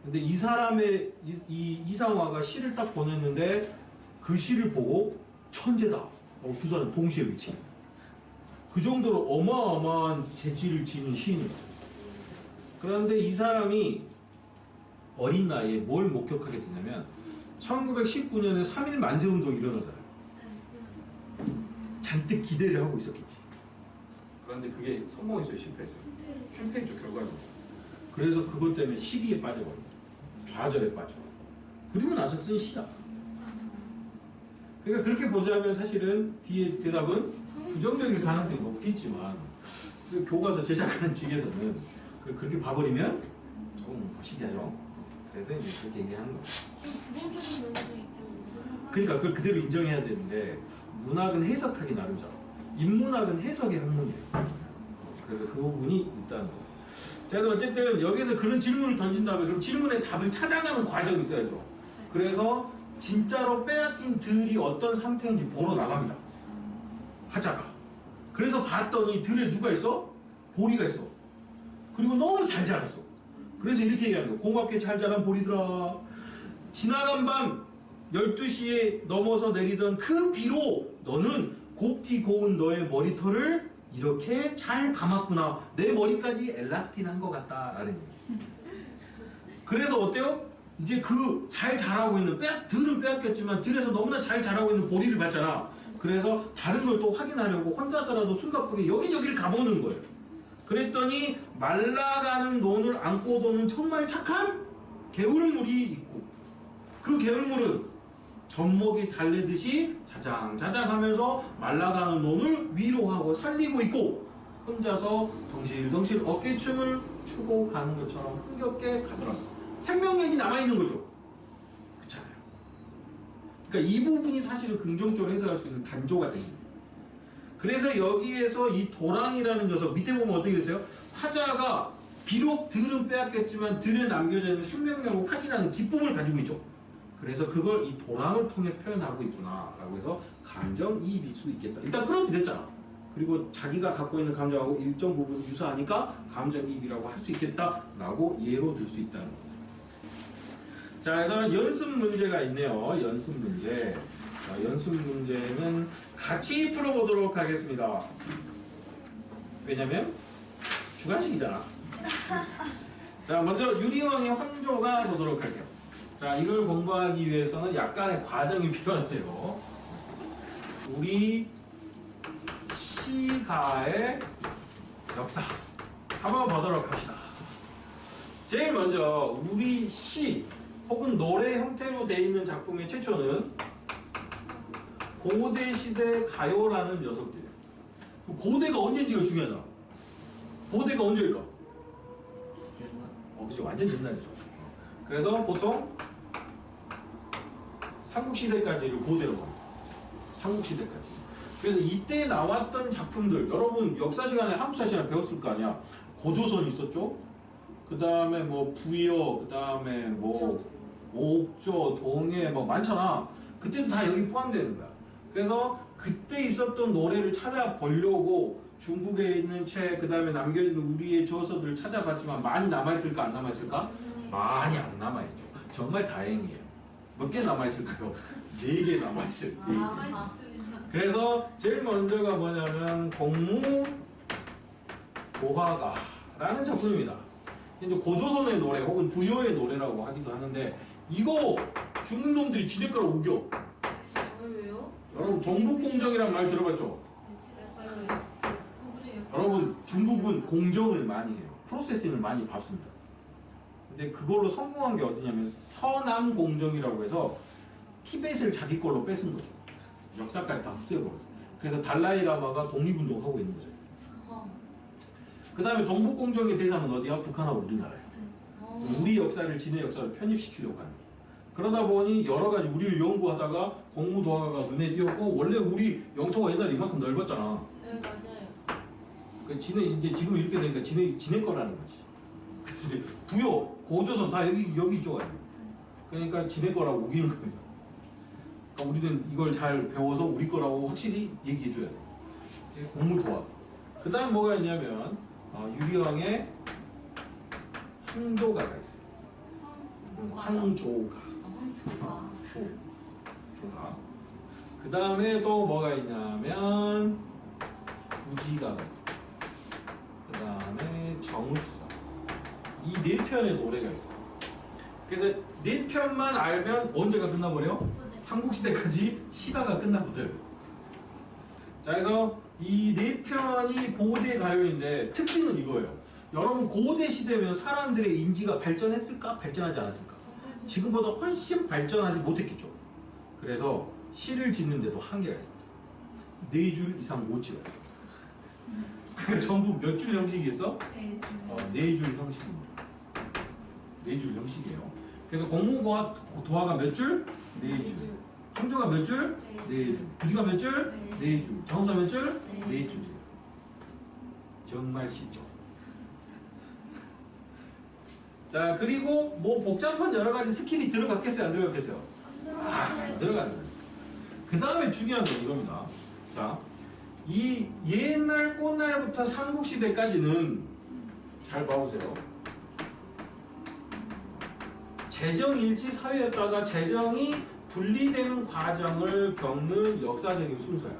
근데 이 사람의 이상화가 시를 딱 보냈는데 그 시를 보고 천재다. 두 사람 동시에 외치. 그 정도로 어마어마한 재치를 지닌 시인입니다. 그런데 이 사람이 어린 나이에 뭘 목격하게 되냐면 1919년에 3.1 만세운동이 일어나잖아요. 잔뜩 기대를 하고 있었겠지. 그런데 그게 성공했어요? 실패했어요? 실패했죠, 결과적으로. 그래서 그것 때문에 시기에 빠져버립니다. 좌절에 빠져. 그리고 나서 쓴 시야. 그러니까 그렇게 보자면 사실은 뒤에 대답은 부정적일 가능성이 높겠지만 그 교과서 제작하는 측에서는 그렇게 봐버리면 조금 거시기하죠. 그래서 이제 그렇게 얘기하는 거예요. 부정적인 면도 있고. 그러니까 그걸 그대로 인정해야 되는데 문학은 해석하기 나름이죠. 인문학은 해석의 학문이에요. 그래서 그 부분이 있다는 거예요. 자, 어쨌든 여기서 그런 질문을 던진 다음에 그럼 질문의 답을 찾아가는 과정이 있어야죠. 그래서 진짜로 빼앗긴 들이 어떤 상태인지 보러 나갑니다. 화자가. 그래서 봤더니 들에 누가 있어? 보리가 있어. 그리고 너무 잘 자랐어. 그래서 이렇게 얘기하는 거야. 고맙게 잘 자란 보리들아. 지나간 밤 12시에 넘어서 내리던 그 비로 너는 곱디 고운 너의 머리털을 이렇게 잘 감았구나. 내 머리까지 엘라스틴한 것 같다. 라는 얘기. 그래서 어때요? 이제 그 잘 자라고 있는 들은 빼앗겼지만 들에서 너무나 잘 자라고 있는 보리를 봤잖아. 그래서 다른 걸 또 확인하려고 혼자서라도 숨가쁘게 여기저기를 가보는 거예요. 그랬더니 말라가는 논을 안고 도는 정말 착한 개울물이 있고 그 개울물은 젖먹이 달래듯이 자장자장 하면서 말라가는 논을 위로하고 살리고 있고 혼자서 덩실덩실 어깨춤을 추고 가는 것처럼 흥겹게 가더라고요. 생명력이 남아있는 거죠. 그렇잖아요. 그러니까 이 부분이 사실은 긍정적으로 해석할 수 있는 단조가 됩니다. 그래서 여기에서 이 도랑이라는 녀석 밑에 보면 어떻게 되세요? 화자가 비록 들은 빼앗겼지만 들에 남겨져 있는 생명력을 확인하는 기쁨을 가지고 있죠. 그래서 그걸 이 도랑을 통해 표현하고 있구나 라고 해서 감정이입일 수 있겠다. 일단 끌어들였잖아. 그리고 자기가 갖고 있는 감정하고 일정 부분 유사하니까 감정이입이라고 할 수 있겠다라고 예로 들 수 있다는 겁니다. 자, 그래서 연습 문제가 있네요. 연습 문제. 자, 연습 문제는 같이 풀어보도록 하겠습니다. 왜냐면 주관식이잖아. 자, 먼저 유리왕의 황조가 보도록 할게요. 자, 이걸 공부하기 위해서는 약간의 과정이 필요한데요. 우리 시가의 역사 한번 보도록 합시다. 제일 먼저 우리 시 혹은 노래 형태로 되어 있는 작품의 최초는 고대시대 가요라는 녀석들이에요. 고대가 언제인지가 중요하잖아. 고대가 언제일까? 그죠. 완전 옛날이죠. 그래서 보통 삼국시대까지를 고대로 봅니다. 삼국시대까지. 그래서 이때 나왔던 작품들, 여러분 역사 시간에 한국사 시간에 배웠을 거 아니야. 고조선 있었죠. 그 다음에 뭐 부여, 그 다음에 뭐 옥조, 동해 뭐 많잖아. 그때도 다 여기 포함되는 거야. 그래서 그때 있었던 노래를 찾아보려고 중국에 있는 책, 그 다음에 남겨진 우리의 저서들을 찾아봤지만 많이 남아있을까 안 남아있을까? 많이 안 남아있죠. 정말 다행이에요. 몇 개 남아있을까요? 4개 남아있어요. 4개. 그래서 제일 먼저가 뭐냐면 공무도화가라는 작품입니다. 이제 고조선의 노래 혹은 부여의 노래라고 하기도 하는데 이거 중국 놈들이 지네 거라 우겨. 왜요? 여러분 동북공정이란 말 들어봤죠? 여러분 중국은 공정을 많이 해요. 프로세싱을 많이 받습니다. 근데 그걸로 성공한 게 어디냐면 서남공정이라고 해서 티벳을 자기 걸로 뺏은 거죠. 역사까지 다 흡수해버렸어요. 그래서 달라이라마가 독립운동하고 있는 거죠. 그 다음에 동북공정의 대상은 어디야? 북한하고 우리나라예요. 우리 역사를 진해 역사를 편입시키려고 하는 거죠. 그러다 보니 여러 가지 우리를 연구하다가 공무도화가가 눈에 띄었고 원래 우리 영토가 옛날에 이만큼 넓었잖아. 네, 맞아요. 그 진해 이제 지금 이렇게 되니까 진해 거라는 거지. 그래서 이제 부여, 고조선 다 여기 이쪽 아니에요. 그러니까 진해 거라고 우기는 겁니다. 그러니까 우리는 이걸 잘 배워서 우리 거라고 확실히 얘기해 줘야 돼. 공무도화. 그 다음 뭐가 있냐면 유리왕의 황조가가 있어요. 황조가. 조가. 그 다음에 또 뭐가 있냐면 부지가가 있어요. 그 다음에 정읍사. 이 4편의 노래가 있어요. 그래서 4편만 알면 언제가 끝나버려? 삼국시대까지 시가가 끝나버려요. 자, 그래서 이 4편이 고대 가요인데 특징은 이거예요. 여러분 고대 시대면 사람들의 인지가 발전했을까? 발전하지 않았을까? 지금보다 훨씬 발전하지 못했겠죠. 그래서 시를 짓는데도 한계가 있습니다. 4줄 이상 못 지어요. 그러니까 전부 몇 줄 형식이겠어? 4줄 형식입니다. 4줄 형식이에요. 그래서 공무도화가 몇 줄? 4줄. 황조가 몇 줄? 4줄. 부지가 몇 줄? 4줄. 정사 몇 줄? 4줄이에요. 정말 쉽죠. 자, 그리고 뭐 복잡한 여러 가지 스킬이 들어갔겠어요? 안 들어갔겠어요? 안 들어가는 거예요. 그 다음에 중요한 건 이겁니다. 자, 이 옛날 꽃날부터 삼국시대까지는 잘 봐보세요. 재정일치 사회였다가 재정이 분리되는 과정을 겪는 역사적인 순서야.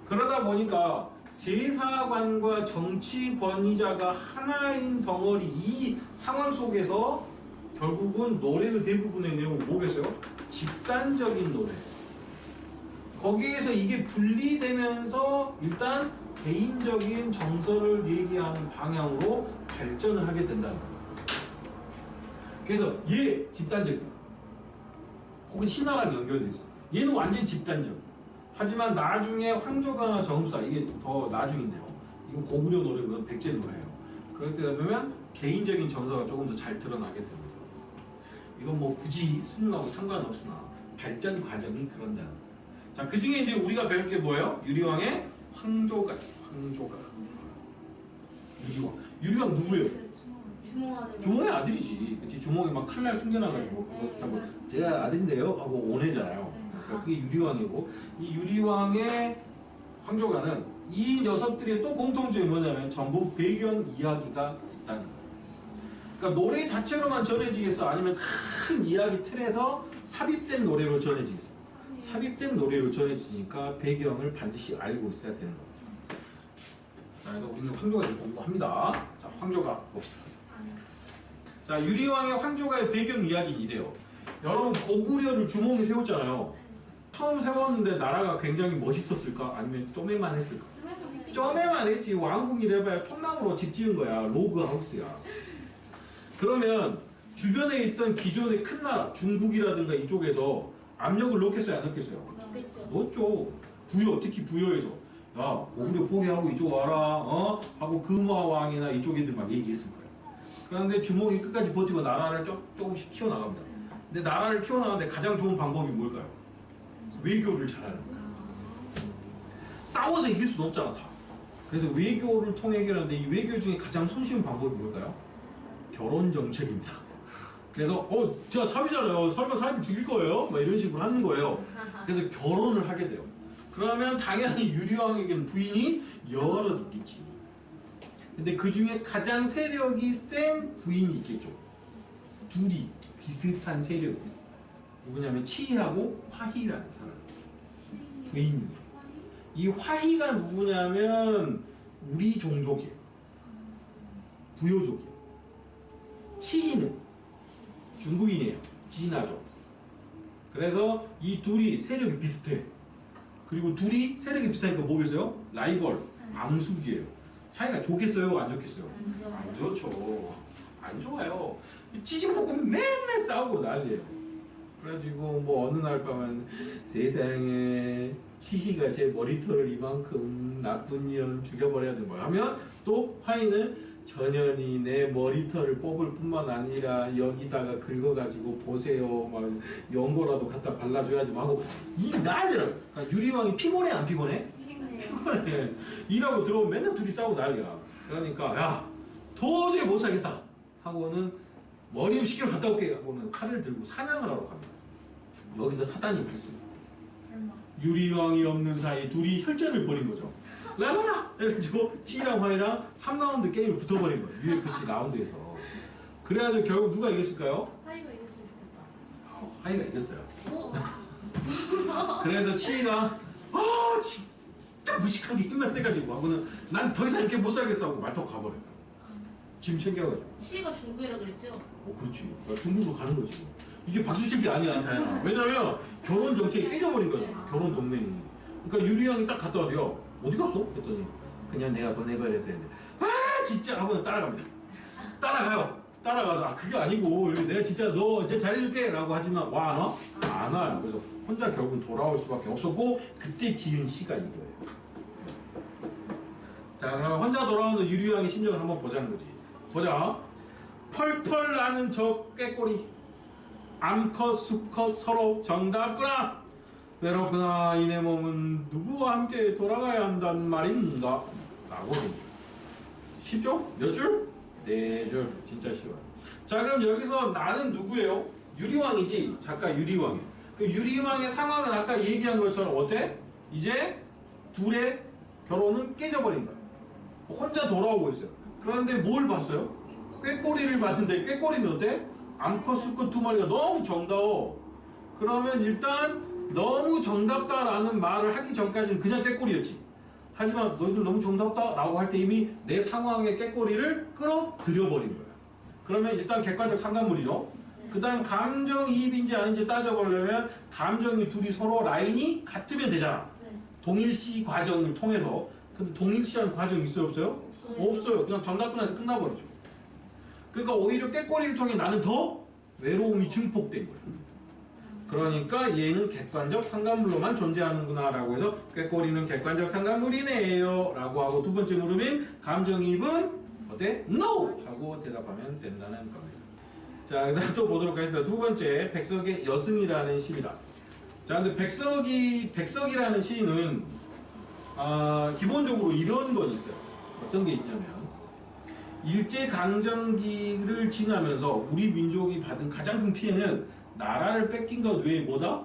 그러다 보니까 제사관과 정치 권위자가 하나인 덩어리 이 상황 속에서 결국은 노래의 대부분의 내용은 뭐겠어요? 집단적인 노래. 거기에서 이게 분리되면서 일단 개인적인 정서를 얘기하는 방향으로 발전을 하게 된다는 거예요. 그래서 얘 집단적이야. 혹은 신하랑 연결돼 있어. 얘는 완전 집단적. 하지만 나중에 황조가나 정사 이게 더 나중인데요. 이건 고구려 노래면 백제 노래예요. 그럴 때 되면 개인적인 정서가 조금 더 잘 드러나게 됩니다. 이건 뭐 굳이 수능하고 상관없으나 발전 과정이 그런다. 자, 그 중에 이제 우리가 배울 게 뭐예요? 유리왕의 황조가. 유리왕 누구예요? 주몽의 아들이지. 그치? 주몽이 막 칼날 숨겨놔가지고 그거 하고 제가 아들인데요 하고 오네잖아요. 그러니까 그게 유리왕이고, 이 유리왕의 황조가는 이 녀석들의 또 공통점이 뭐냐면 전부 배경 이야기가 있다는 거예요. 그러니까 노래 자체로만 전해지겠어? 아니면 큰 이야기 틀에서 삽입된 노래로 전해지겠어? 삽입된 노래로 전해지니까 배경을 반드시 알고 있어야 되는 거예요. 자, 그래서 우리는 황조가를 공부합니다. 자, 황조가 봅시다. 자, 유리왕의 황조가의 배경 이야기는 이래요. 여러분, 고구려를 주몽이 세웠잖아요. 처음 세웠는데 나라가 굉장히 멋있었을까? 아니면 쪼매만 했을까? 쪼매만 했지. 왕궁이래봐야 통나무로 집 지은 거야. 로그 하우스야. 그러면 주변에 있던 기존의 큰 나라, 중국이라든가 이쪽에서 압력을 넣겠어요? 안 넣겠어요? 넣었죠. 부여, 특히 부여에서. 야, 고구려 포기하고 이쪽 와라. 하고 금화왕이나 이쪽 애들 막 얘기했을 거예요. 그런데 주몽이 끝까지 버티고 나라를 조금씩 키워나갑니다. 근데 나라를 키워나가는데 가장 좋은 방법이 뭘까요? 외교를 잘하는 거예요. 싸워서 이길 수는 없잖아, 다. 그래서 외교를 통해 해결하는데 이 외교 중에 가장 손쉬운 방법이 뭘까요? 결혼 정책입니다. 그래서 제가 사위잖아요. 설마 사위를 죽일 거예요? 막 이런 식으로 하는 거예요. 그래서 결혼을 하게 돼요. 그러면 당연히 유리왕에게는 부인이 여러 있겠지. 근데 그 중에 가장 세력이 센 부인이 있겠죠. 둘이 비슷한 세력이. 누구냐면 치희하고 화희라는 사람. 부인이. 이 화희가 누구냐면 우리 종족이에요. 부여족이에요. 치희는 중국인이에요. 진화족. 그래서 이 둘이 세력이 비슷해. 그리고 둘이 세력이 비슷하니까 뭐겠어요? 라이벌, 앙숙이에요. 사이가 좋겠어요? 안 좋겠어요? 안 좋죠. 안 좋아요. 찌질먹고 맨날 싸우고 난리예요. 그래가지고 뭐 어느 날 밤은 세상에 치희가 제 머리털을 이만큼 나쁜 년 죽여버려야 되는 거야 하면 또 화이는 전현이 내 머리털을 뽑을 뿐만 아니라 여기다가 긁어가지고 보세요 막 연고라도 갖다 발라줘야지 하고 이 난리야. 그러니까 유리왕이 피곤해 안 피곤해? 피곤해. 일하고 들어오면 맨날 둘이 싸우고 난리야. 그러니까 야 도저히 못 살겠다 하고는 머리 음식으로 갔다 올게 하고는 칼을 들고 사냥을 하러 갑니다. 여기서 사단이 발생. 유리왕이 없는 사이 둘이 혈전을 벌인 거죠. 라라라! 해가지고 치랑 화이랑 3라운드 게임을 붙어버린 거예요. UFC 라운드에서. 그래가지고 결국 누가 이겼을까요? 화이가 이겼으면 좋겠다. 화이가 이겼어요. 그래서 치가 진짜 무식하게 힘만 세가지고 하고는 난 더 이상 이렇게 못 살겠어 하고 말 타고 가버려요. 짐 챙겨가지고. 치가 중국이라 그랬죠? 그렇지. 중국으로 가는 거지. 이게 박수칠 게 아니야, 다현아. 왜냐면 결혼 정책이 깨져버린 거야. 결혼 동맹이. 그러니까 유리왕이 딱 갔다 와요. 어디 갔어? 했더니 그냥 내가 보내버렸어 했는데 진짜 하고는 따라갑니다. 따라가요. 따라가서 그게 아니고 내가 진짜 너 이제 잘해줄게 라고 하지만 와 안 와? 안 와요. 그래서 혼자 결국은 돌아올 수밖에 없었고 그때 지은 시가 이거예요. 자, 그러면 혼자 돌아오는 유리왕의 심정을 한번 보자는 거지. 보자. 펄펄 나는 저 꾀꼬리 암컷 수컷 서로 정답구나. 외롭구나 이내 몸은 누구와 함께 돌아가야 한단 말인가 라고 합니다. 쉽죠? 몇 줄? 4줄. 진짜 쉬워요. 자, 그럼 여기서 나는 누구예요? 유리왕이지. 작가 유리왕이에요. 그 유리왕의 상황은 아까 얘기한 것처럼 어때? 이제 둘의 결혼은 깨져버린 거야. 혼자 돌아오고 있어요. 그런데 뭘 봤어요? 꾀꼬리를 봤는데 꾀꼬리는 어때? 암컷 수컷 2마리가 너무 정다워. 그러면 일단 너무 정답다라는 말을 하기 전까지는 그냥 꾀꼬리였지. 하지만 너희들 너무 정답다라고 할 때 이미 내 상황의 꾀꼬리를 끌어들여버린 거야. 그러면 일단 객관적 상관물이죠. 그 다음 감정이입인지 아닌지 따져보려면 감정이 둘이 서로 라인이 같으면 되잖아. 동일시 과정을 통해서. 근데 동일시한 과정이 있어요 없어요? 없어요. 그냥 정답구나에서 끝나버리죠. 그러니까 오히려 꾀꼬리를 통해 나는 더 외로움이 증폭된 거예요. 그러니까 얘는 객관적 상관물로만 존재하는구나 라고 해서 꾀꼬리는 객관적 상관물이네요 라고 하고 두 번째 물음인 감정이입은 어때? NO! 하고 대답하면 된다는 겁니다. 자, 그 다음 또 보도록 하겠습니다. 두 번째, 백석의 여승이라는 시입니다. 자, 근데 백석이라는 시는 기본적으로 이런 건 있어요. 어떤 게 있냐면 일제강점기를 지나면서 우리 민족이 받은 가장 큰 피해는 나라를 뺏긴 것 외에 뭐다?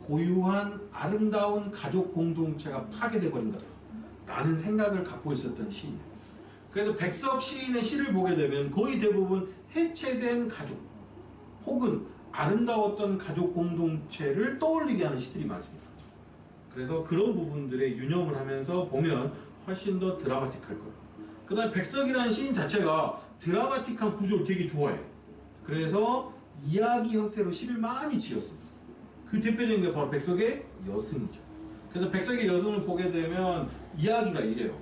고유한 아름다운 가족 공동체가 파괴돼 버린 거다 라는 생각을 갖고 있었던 시인이에요. 그래서 백석 시인의 시를 보게 되면 거의 대부분 해체된 가족 혹은 아름다웠던 가족 공동체를 떠올리게 하는 시들이 많습니다. 그래서 그런 부분들에 유념을 하면서 보면 훨씬 더 드라마틱할 거예요. 그 다음에 백석이라는 시인 자체가 드라마틱한 구조를 되게 좋아해요. 그래서 이야기 형태로 시를 많이 지었습니다. 그 대표적인 게 바로 백석의 여승이죠. 그래서 백석의 여승을 보게 되면 이야기가 이래요.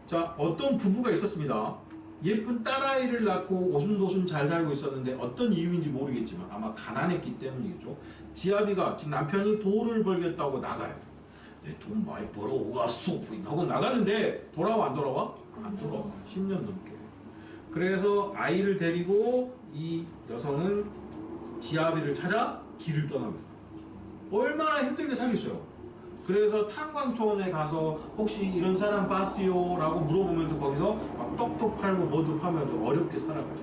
자, 어떤 부부가 있었습니다. 예쁜 딸아이를 낳고 오순도순 잘 살고 있었는데 어떤 이유인지 모르겠지만 아마 가난했기 때문이겠죠. 지아비가 즉 남편이 돈을 벌겠다고 나가요. 내 돈 많이 벌어왔어 하고 나가는데 돌아와 안 돌아와? 안 돌아와. 10년 넘게. 그래서 아이를 데리고 이 여성은 지아비를 찾아 길을 떠납니다. 얼마나 힘들게 살겠어요. 그래서 탄광촌에 가서 혹시 이런 사람 봤어요? 라고 물어보면서 거기서 막 떡도 팔고 뭐도 파면서 어렵게 살아가죠.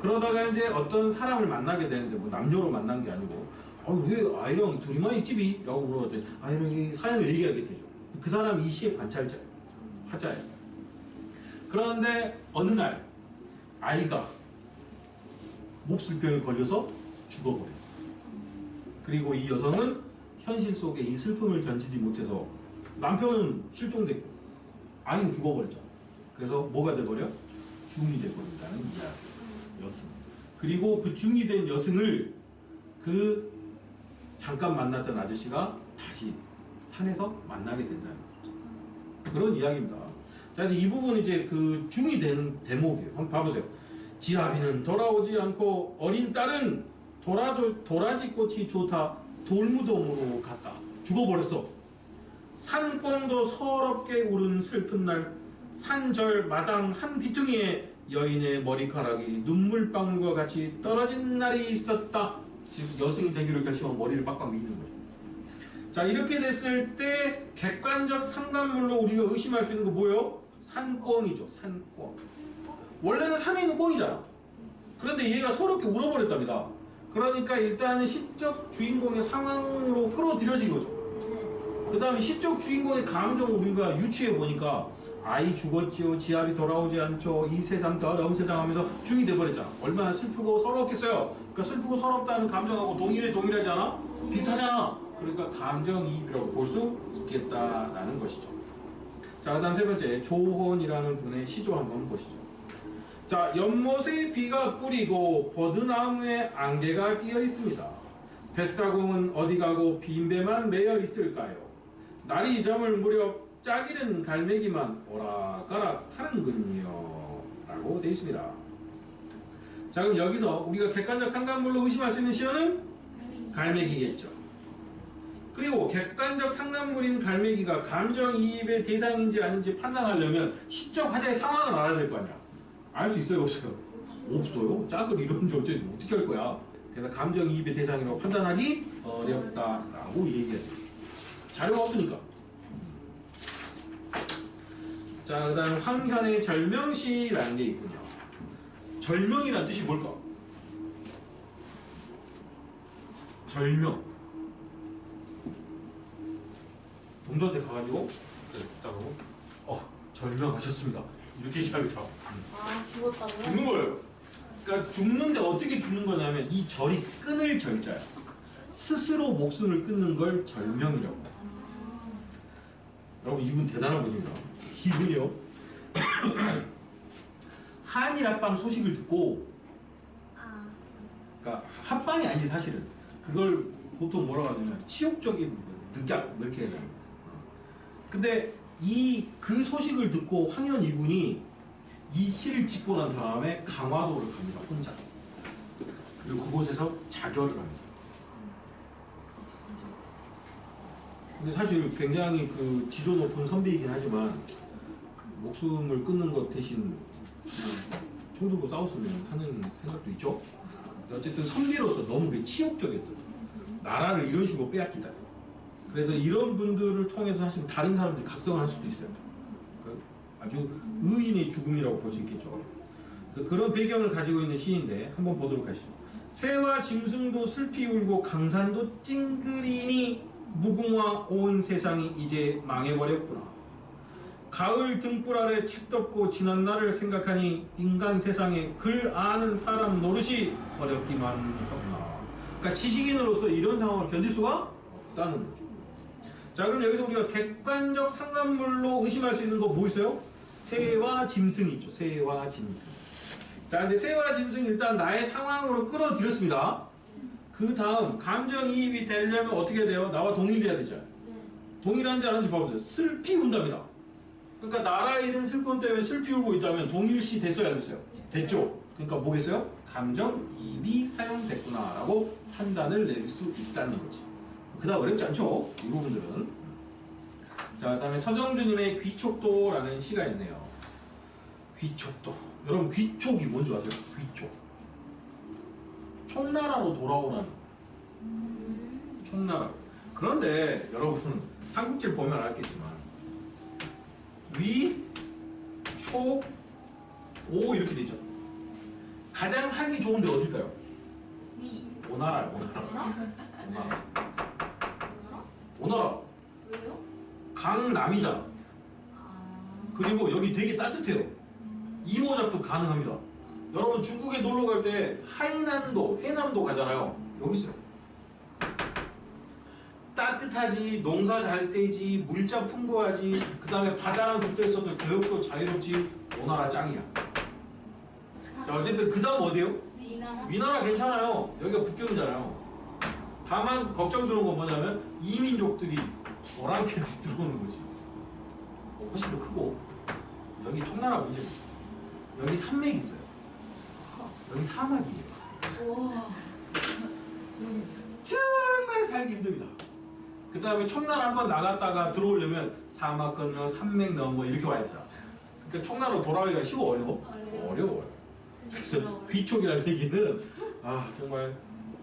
그러다가 이제 어떤 사람을 만나게 되는데 뭐 남녀로 만난 게 아니고 왜 아이랑 둘이만 있지? 라고 물어봤더니 아이랑 사연을 얘기하게 되죠. 그 사람이 이 시의 관찰자예요. 화자예요. 그런데 어느 날 아이가 몹쓸병에 걸려서 죽어버려요. 그리고 이 여성은 현실 속에 이 슬픔을 견디지 못해서 남편은 실종됐고 아이는 죽어버렸잖아. 그래서 뭐가 돼버려? 중이 돼버린다는 이야기였습니다. 그리고 그 중이 된 여승을 그 잠깐 만났던 아저씨가 다시 산에서 만나게 된다는 그런 이야기입니다. 자, 그래서 이 부분은 이제 그 중이 되는 대목이에요. 한번 봐보세요. 지아비는 돌아오지 않고 어린 딸은 도라지 꽃이 좋다 돌무덤으로 갔다. 죽어버렸어. 산꽁도 서럽게 울은 슬픈 날 산절 마당 한 귀퉁이에 여인의 머리카락이 눈물방울과 같이 떨어진 날이 있었다. 지금 여승이 되기로 결심한 머리를 빡빡 미는 거죠. 자, 이렇게 됐을 때 객관적 상관물로 우리가 의심할 수 있는 거 뭐예요? 산꽁이죠. 산꽁. 원래는 산에 있는 꽁이잖아. 그런데 얘가 서럽게 울어버렸답니다. 그러니까 일단은 시적 주인공의 상황으로 끌어들여진 거죠. 그 다음에 시적 주인공의 감정을 우리가 유추해 보니까 아이 죽었지요, 지아비 돌아오지 않죠, 이 세상 더러운 세상 하면서 중이 돼버렸잖아. 얼마나 슬프고 서럽겠어요. 그러니까 슬프고 서럽다는 감정하고 동일하지 않아? 비슷하잖아. 그러니까 감정이입이라고 볼 수 있겠다라는 것이죠. 자, 그 다음 세 번째 조혼이라는 분의 시조 한번 보시죠. 자, 연못에 비가 뿌리고 버드나무에 안개가 끼어 있습니다. 뱃사공은 어디 가고 빈배만 매여 있을까요? 날이 저물 무렵 짝이른 갈매기만 오락가락 하는군요. 라고 되어 있습니다. 자, 그럼 여기서 우리가 객관적 상관물로 의심할 수 있는 시어는 갈매기겠죠. 그리고 객관적 상관물인 갈매기가 감정이입의 대상인지 아닌지 판단하려면 시적 화자의 상황을 알아야 될 거 아니야. 알 수 있어요? 없어요? 없어요. 짝을 이런지 어떻게 할 거야. 그래서 감정이입의 대상이라고 판단하기 어렵다라고 얘기했어요. 자료가 없으니까. 자, 그 다음 황현의 절명시라는 게 있군요. 절명이라는 뜻이 뭘까? 절명. 동조한테 가가지고 그랬다고 절명하셨습니다. 이렇게 얘기하겠죠. 아, 죽었다고요? 죽는 거예요. 그러니까 죽는데 어떻게 죽는 거냐면 이 절이 끊을 절자야. 스스로 목숨을 끊는 걸 절명이라고. 여러분, 이분 대단한 분입니다. 이분이요. 한일 합방 소식을 듣고, 그러니까 합방이 아니지 사실은. 그걸 보통 뭐라고 하냐면 치욕적인 늑약 이렇게 해요. 근데 그 소식을 듣고 황현 이분이 이 시를 짓고 난 다음에 강화도를 갑니다. 혼자. 그리고 그곳에서 자결을 합니다. 근데 사실 굉장히 그 지조 높은 선비이긴 하지만 목숨을 끊는 것 대신 총 들고 싸웠으면 하는 생각도 있죠. 어쨌든 선비로서 너무 그 치욕적이었던 나라를 이런 식으로 빼앗기다. 그래서 이런 분들을 통해서 사실 다른 사람들이 각성을 할 수도 있어요. 그러니까 아주 의인의 죽음이라고 볼 수 있겠죠. 그래서 그런 배경을 가지고 있는 시인데 한번 보도록 하시죠. 새와 짐승도 슬피 울고 강산도 찡그리니 무궁화 온 세상이 이제 망해버렸구나. 가을 등불 아래 책 덮고 지난 날을 생각하니 인간 세상에 글 아는 사람 노릇이 어렵기만 하구나. 그러니까 지식인으로서 이런 상황을 견딜 수가 없다는 거죠. 자, 그럼 여기서 우리가 객관적 상관물로 의심할 수 있는 거 뭐 있어요? 새와 짐승이 있죠. 새와 짐승. 자, 근데 새와 짐승 일단 나의 상황으로 끌어들였습니다. 그 다음 감정이입이 되려면 어떻게 돼요? 나와 동일해야 되죠. 동일한지 안 한지 봐보세요. 슬피 운답니다. 그러니까 나라 잃은 슬픔 때문에 슬피 울고 있다면 동일시 됐어요, 안 됐어요? 됐죠. 그러니까 뭐겠어요? 감정이입이 사용됐구나라고 판단을 내릴 수 있다는 거지. 그다음 어렵지 않죠? 이 부분들은. 자, 그다음에 서정주님의 귀촉도라는 시가 있네요. 귀촉도. 여러분 귀촉이 뭔지 아세요? 귀촉. 총나라로 돌아오는. 총나라. 그런데 여러분 삼국지를 보면 알겠지만 위, 초, 오 이렇게 되죠. 가장 살기 좋은데 어딜까요? 위. 오나라요. 오나라. 오나라. 오나라. 왜요? 강남이잖아. 그리고 여기 되게 따뜻해요. 이모작도 가능합니다. 여러분 중국에 놀러 갈 때 하이난도, 해남도 가잖아요. 여기 있어요. 따뜻하지, 농사 잘 되지, 물자 풍부하지, 그 다음에 바다랑 독도에서도 교육도 자유롭지. 오나라 짱이야. 자, 어쨌든 그 다음 어디에요? 위나라? 위나라 괜찮아요. 여기가 북경이잖아요. 다만 걱정스러운 건 뭐냐면 이민족들이 오랑캐들이 들어오는 거지. 훨씬 더 크고 여기 총나라 문제가 있어요. 여기 산맥이 있어요. 여기 사막이에요. 우와. 정말 살기 힘듭니다. 그 다음에 총나라 한번 나갔다가 들어오려면 사막 건너 산맥 넘어 뭐 이렇게 와야 되잖아. 그러니까 총나라로 돌아가기가 쉬워 어려워? 어려워요. 그래서 귀촉이라는 얘기는 아 정말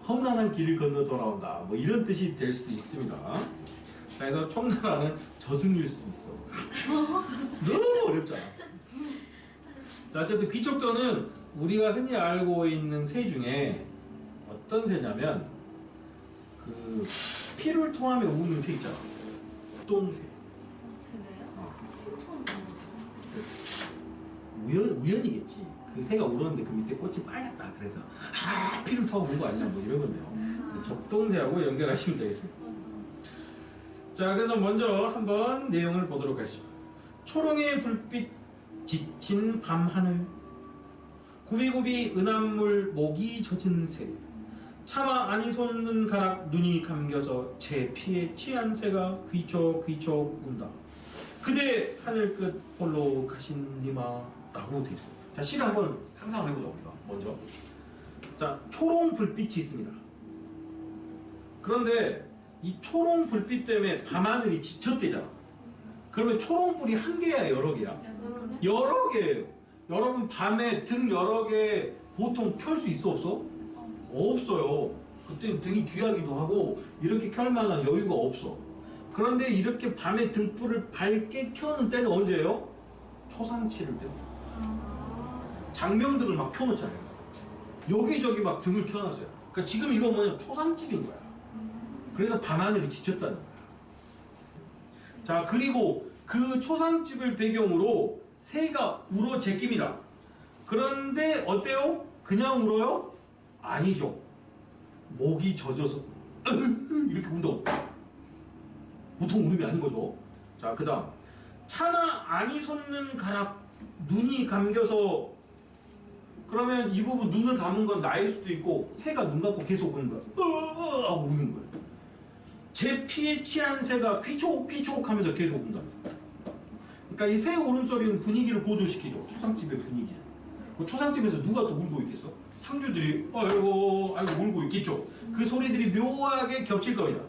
험난한 길을 건너 돌아온다 뭐 이런 뜻이 될 수도 있습니다. 자, 그래서 총나라는 저승일 수도 있어. 너무 어렵잖아. 자, 어쨌든 귀촉도는 우리가 흔히 알고 있는 새 중에 어떤 새냐면 그 피를 통하며 우는 새 있잖아. 똥새. 우연이겠지. 그 새가 울었는데 그 밑에 꽃이 빨갛다. 그래서 피를 타고 온 거 아니냐 뭐 이런 건데요. 적동새하고 연결하시면 되겠습니다. 자, 그래서 먼저 한번 내용을 보도록 하시죠. 초롱의 불빛 지친 밤하늘, 구비구비 은합물 목이 젖은 새, 차마 아니 솟는 가락 눈이 감겨서 제 피에 취한 새가 귀촉귀촉 운다. 그대 하늘 끝 홀로 가신니마라고 되어 있어요. 자, 시를 한번 상상을 해보자 우리가 먼저. 자, 초롱 불빛이 있습니다. 그런데 이 초롱 불빛 때문에 밤하늘이 지쳤대잖아. 그러면 초롱불이 한 개야 여러 개야? 여러 개예요. 여러분 밤에 등 여러 개 보통 켤 수 있어 없어? 없어요. 그때 등이 귀하기도 하고 이렇게 켤 만한 여유가 없어. 그런데 이렇게 밤에 등불을 밝게 켜는 때는 언제예요? 초상치를 때입니다. 장명등을 막 켜놓잖아요. 여기저기 막 등을 켜놨어요. 그러니까 지금 이거 뭐냐면 초상집인 거야. 그래서 밤하늘이 지쳤다는 거야. 자, 그리고 그 초상집을 배경으로 새가 울어 제낍니다. 그런데 어때요? 그냥 울어요? 아니죠. 목이 젖어서 이렇게 운다고. 보통 울음이 아닌 거죠. 자, 그 다음 차마 아니 솟는 가락 눈이 감겨서, 그러면 이 부분 눈을 감은 건 나일 수도 있고 새가 눈 감고 계속 우는 거야. 하고 우는 거야. 제 피에 취한 새가 귀촉귀촉 하면서 계속 운다. 그러니까 이 새 울음소리는 분위기를 고조시키죠. 초상집의 분위기를. 그 초상집에서 누가 또 울고 있겠어? 상주들이 아이고 울고 있겠죠. 그 소리들이 묘하게 겹칠 겁니다.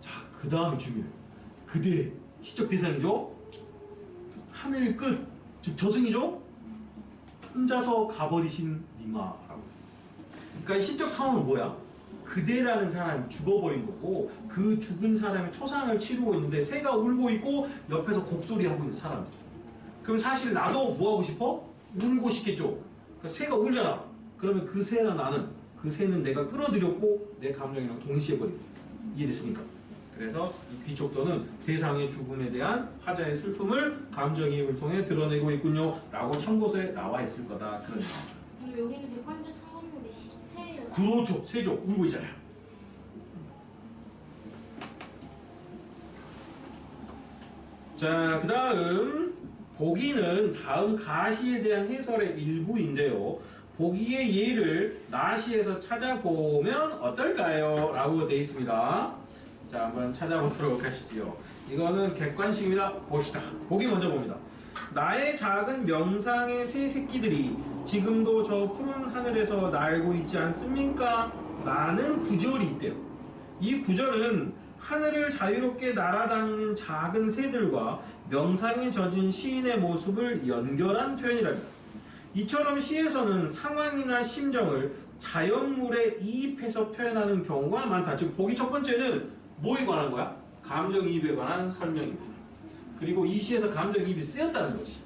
자, 그 다음이 중요해요. 그대 시적 대상이죠. 하늘 끝, 즉 저승이죠. 혼자서 가버리신 니마라고. 그러니까 이 시적 상황은 뭐야? 그대라는 사람이 죽어버린 거고 그 죽은 사람이 초상을 치르고 있는데 새가 울고 있고 옆에서 곡소리 하고 있는 사람들. 그럼 사실 나도 뭐 하고 싶어? 울고 싶겠죠. 그러니까 새가 울잖아. 그러면 그 새나 나는 그 새는 내가 끌어들였고 내 감정이랑 동시에 버린 거야. 이해됐습니까? 그래서 이 귀족도는 세상의 죽음에 대한 화자의 슬픔을 감정이입을 통해 드러내고 있군요 라고 참고서에 나와 있을 거다. 그런 얘기입니다. 근데 여기는 백관절 상관물이 새예요. 그렇죠. 새죠. 울고 있잖아요. 자, 그 다음 보기는 다음 가시에 대한 해설의 일부인데요. 보기의 예를 나시에서 찾아보면 어떨까요? 라고 되어 있습니다. 자, 한번 찾아보도록 하시죠. 이거는 객관식입니다. 봅시다. 보기 먼저 봅니다. 나의 작은 명상의 새 새끼들이 지금도 저 푸른 하늘에서 날고 있지 않습니까? 라는 구절이 있대요. 이 구절은 하늘을 자유롭게 날아다니는 작은 새들과 명상에 젖은 시인의 모습을 연결한 표현이랍니다. 이처럼 시에서는 상황이나 심정을 자연물에 이입해서 표현하는 경우가 많다. 즉 보기 첫 번째는 뭐에 관한 거야? 감정이입에 관한 설명입니다. 그리고 이 시에서 감정이입이 쓰였다는 거지.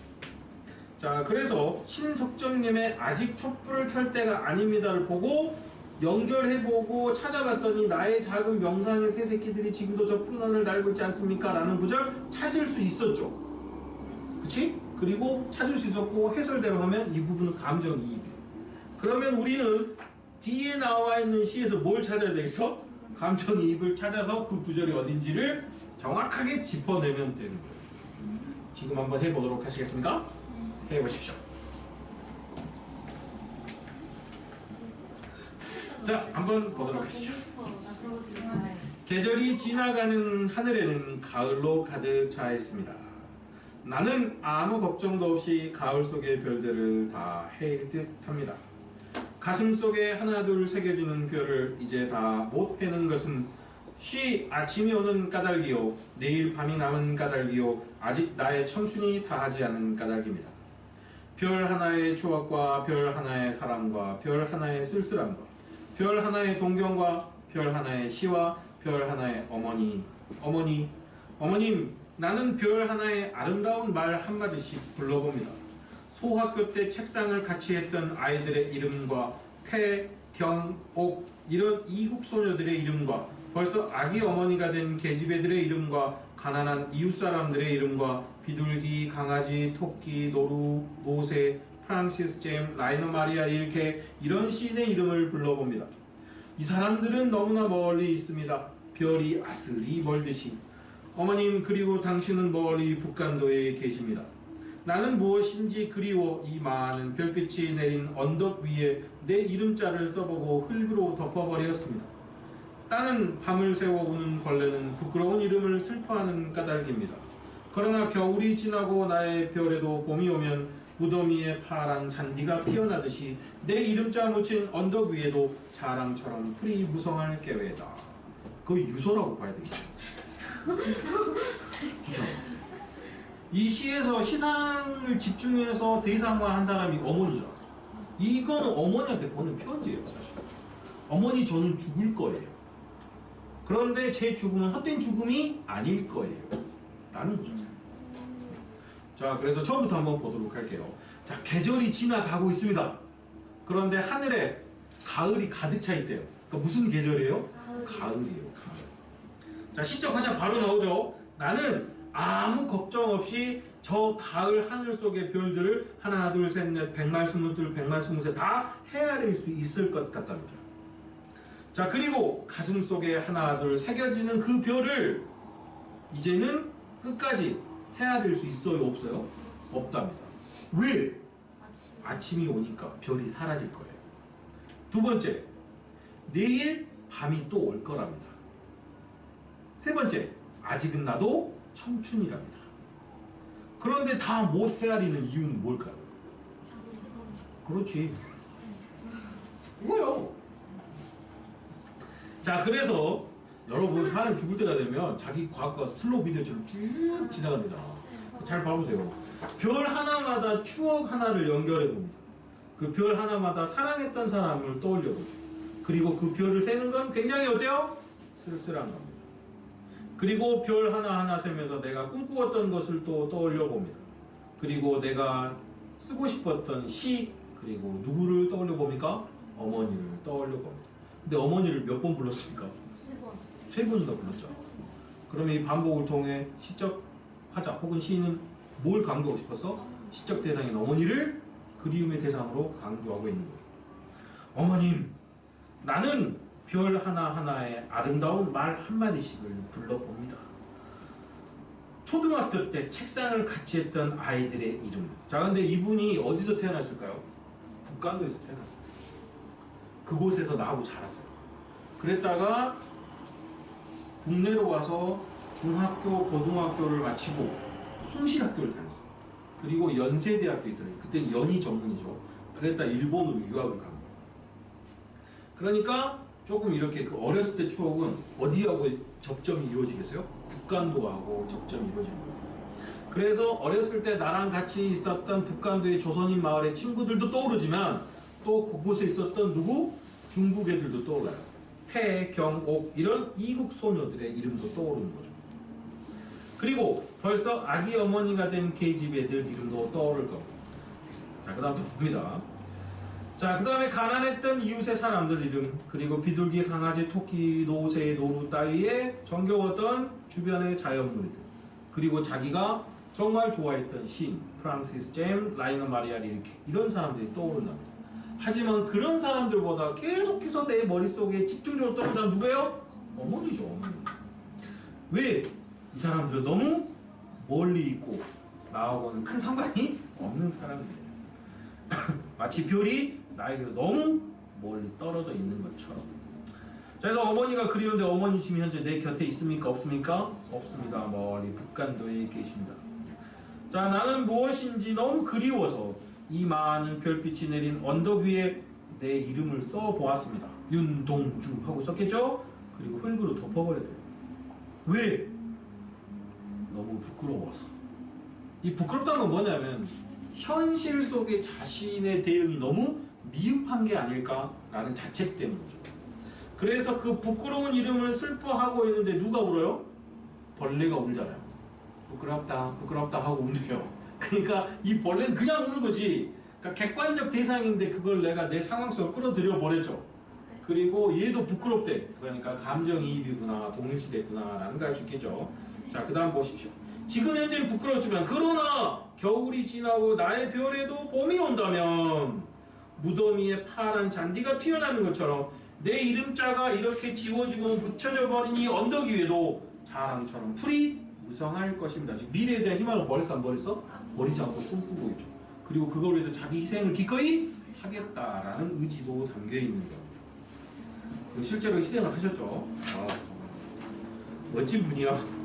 자, 그래서 신석정님의 아직 촛불을 켤 때가 아닙니다를 보고 연결해보고 찾아봤더니 나의 작은 명상의 새 새끼들이 지금도 저 푸른 하늘을 날고 있지 않습니까? 라는 구절 찾을 수 있었죠. 그치? 그리고 찾을 수 있었고 해설대로 하면 이 부분은 감정이입이에요. 그러면 우리는 뒤에 나와 있는 시에서 뭘 찾아야 되겠어? 감정이입을 찾아서 그 구절이 어딘지를 정확하게 짚어내면 되는 거예요. 지금 한번 해보도록 하시겠습니까? 해보십시오. 자, 한번 보도록 하시죠. 계절이 지나가는 하늘에는 가을로 가득 차 있습니다. 나는 아무 걱정도 없이 가을 속의 별들을 다 헤일 듯 합니다. 가슴 속에 하나 둘 새겨지는 별을 이제 다 못 헤는 것은 쉬 아침이 오는 까닭이요 내일 밤이 남은 까닭이요 아직 나의 청춘이 다하지 않은 까닭입니다. 별 하나의 추억과 별 하나의 사랑과 별 하나의 쓸쓸함과 별 하나의 동경과 별 하나의 시와 별 하나의 어머님 나는 별 하나의 아름다운 말 한마디씩 불러봅니다. 소학교 때 책상을 같이 했던 아이들의 이름과 폐, 경, 옥 이런 이국 소녀들의 이름과 벌써 아기 어머니가 된 계집애들의 이름과 가난한 이웃 사람들의 이름과 비둘기, 강아지, 토끼, 노루, 노새, 프랑시스 잼, 라이너 마리아 릴케 이런 시인의 이름을 불러봅니다. 이 사람들은 너무나 멀리 있습니다. 별이 아스리 멀듯이. 어머님 그리고 당신은 멀리 북간도에 계십니다. 나는 무엇인지 그리워 이 많은 별빛이 내린 언덕 위에 내 이름자를 써보고 흙으로 덮어버렸습니다. 따는 밤을 새워 우는 벌레는 부끄러운 이름을 슬퍼하는 까닭입니다. 그러나 겨울이 지나고 나의 별에도 봄이 오면 무더미에 파란 잔디가 피어나듯이 내 이름자 묻힌 언덕 위에도 자랑처럼 풀이 무성할 계획이다. 거의 유서라고 봐야 되겠죠. 이 시에서 시상을 집중해서 대상화한 사람이 어머니죠. 이거는 어머니한테 보낸 편지예요. 사실. 어머니 저는 죽을 거예요. 그런데 제 죽음은 헛된 죽음이 아닐 거예요. 라는 거죠. 자, 그래서 처음부터 한번 보도록 할게요. 자, 계절이 지나가고 있습니다. 그런데 하늘에 가을이 가득 차 있대요. 그러니까 무슨 계절이에요? 가을이에요. 가을. 자, 시적 화자 바로 나오죠. 나는 아무 걱정 없이 저 가을 하늘 속의 별들을 하나 둘 셋 넷 백말 스물둘 백말 스물셋 다 헤아릴 수 있을 것 같답니다. 자, 그리고 가슴 속에 하나 둘 새겨지는 그 별을 이제는 끝까지 헤아릴 수 있어요? 없어요? 없답니다. 왜? 아침이 오니까 별이 사라질 거예요. 두 번째, 내일 밤이 또 올 거랍니다. 세 번째, 아직은 나도 청춘이랍니다. 그런데 다 못 헤아리는 이유는 뭘까요? 그렇지. 뭐요? 자, 그래서 여러분 사람 죽을 때가 되면 자기 과거가 슬로우 비디오처럼 쭉 지나갑니다. 잘 봐보세요. 별 하나마다 추억 하나를 연결해 봅니다. 그 별 하나마다 사랑했던 사람을 떠올려 보죠. 그리고 그 별을 세는 건 굉장히 어때요? 쓸쓸한 겁니다. 그리고 별 하나하나 세면서 내가 꿈꾸었던 것을 또 떠올려 봅니다. 그리고 내가 쓰고 싶었던 시, 그리고 누구를 떠올려 봅니까? 어머니를 떠올려 봅니다. 근데 어머니를 몇 번 불렀습니까? 3번. 3번이나 불렀죠. 그러면 이 반복을 통해 시적 화자 혹은 시인은 뭘 강조하고 싶어서 시적 대상인 어머니를 그리움의 대상으로 강조하고 있는 거죠. 어머님, 나는 별 하나하나에 아름다운 말 한마디씩을 불러봅니다. 초등학교 때 책상을 같이 했던 아이들의 이름. 자, 근데 이분이 어디서 태어났을까요? 북간도에서 태어났어요. 그곳에서 나하고 자랐어요. 그랬다가 국내로 와서 중학교, 고등학교를 마치고 숭실학교를 다녔어요. 그리고 연세대학교에 들어요. 그때는 연희 전문이죠. 그랬다 일본으로 유학을 간 거예요. 그러니까 조금 이렇게 그 어렸을 때 추억은 어디하고 접점이 이루어지겠어요? 북간도하고 접점이 이루어지는 거예요. 그래서 어렸을 때 나랑 같이 있었던 북간도의 조선인 마을의 친구들도 떠오르지만 또 그곳에 있었던 누구? 중국 애들도 떠올라요. 태, 경, 옥 이런 이국 소녀들의 이름도 떠오르는 거죠. 그리고 벌써 아기 어머니가 된 계집 애들 이름도 떠오를 겁니다. 자, 그 다음 또 봅니다. 자, 그 다음에 가난했던 이웃의 사람들 이름, 그리고 비둘기, 강아지, 토끼, 노새, 노루 따위에 정겨웠던 주변의 자연물들, 그리고 자기가 정말 좋아했던 시인, 프랑시스 잼, 라이너 마리아 릴케 이런 사람들이 떠오른답니다. 하지만 그런 사람들보다 계속해서 내 머릿속에 집중적으로 떠오르는 사람 누구예요? 어머니죠. 어머니. 왜? 이 사람들은 너무 멀리 있고 나하고는 큰 상관이 없는 사람들이에요. 마치 별이 나에게서 너무 멀리 떨어져 있는 것처럼. 자, 그래서 어머니가 그리운데 어머니 지금 현재 내 곁에 있습니까? 없습니까? 없습니다. 멀리 북간도에 계십니다. 자, 나는 무엇인지 너무 그리워서 이 많은 별빛이 내린 언덕 위에 내 이름을 써보았습니다. 윤동주 하고 썼겠죠? 그리고 흙으로 덮어버려야 돼요. 왜? 너무 부끄러워서. 이 부끄럽다는 건 뭐냐면 현실 속의 자신의 대응이 너무 미흡한 게 아닐까라는 자책 때문이죠. 그래서 그 부끄러운 이름을 슬퍼하고 있는데 누가 울어요? 벌레가 울잖아요. 부끄럽다 부끄럽다 하고 운대요. 그러니까 이 벌레는 그냥 우는 거지. 그러니까 객관적 대상인데 그걸 내가 내 상황 속으로 끌어들여 버렸죠. 그리고 얘도 부끄럽대. 그러니까 감정이입이구나, 동일시됐구나 라는 걸 알 수 있겠죠. 자, 그 다음 보십시오. 지금 현재는 부끄럽지만 그러나 겨울이 지나고 나의 별에도 봄이 온다면 무더미에 파란 잔디가 피어나는 것처럼 내 이름자가 이렇게 지워지고 묻혀져 버린 이 언덕 위에도 자랑처럼 풀이 무성할 것입니다. 지금 미래에 대한 희망을 버렸어 안 버렸어? 버리지 않고 꿈꾸고 있죠. 그리고 그걸 위해서 자기 희생을 기꺼이 하겠다라는 의지도 담겨 있는 거예요. 그리고 실제로 희생을 하셨죠. 아, 정말 멋진 분이야.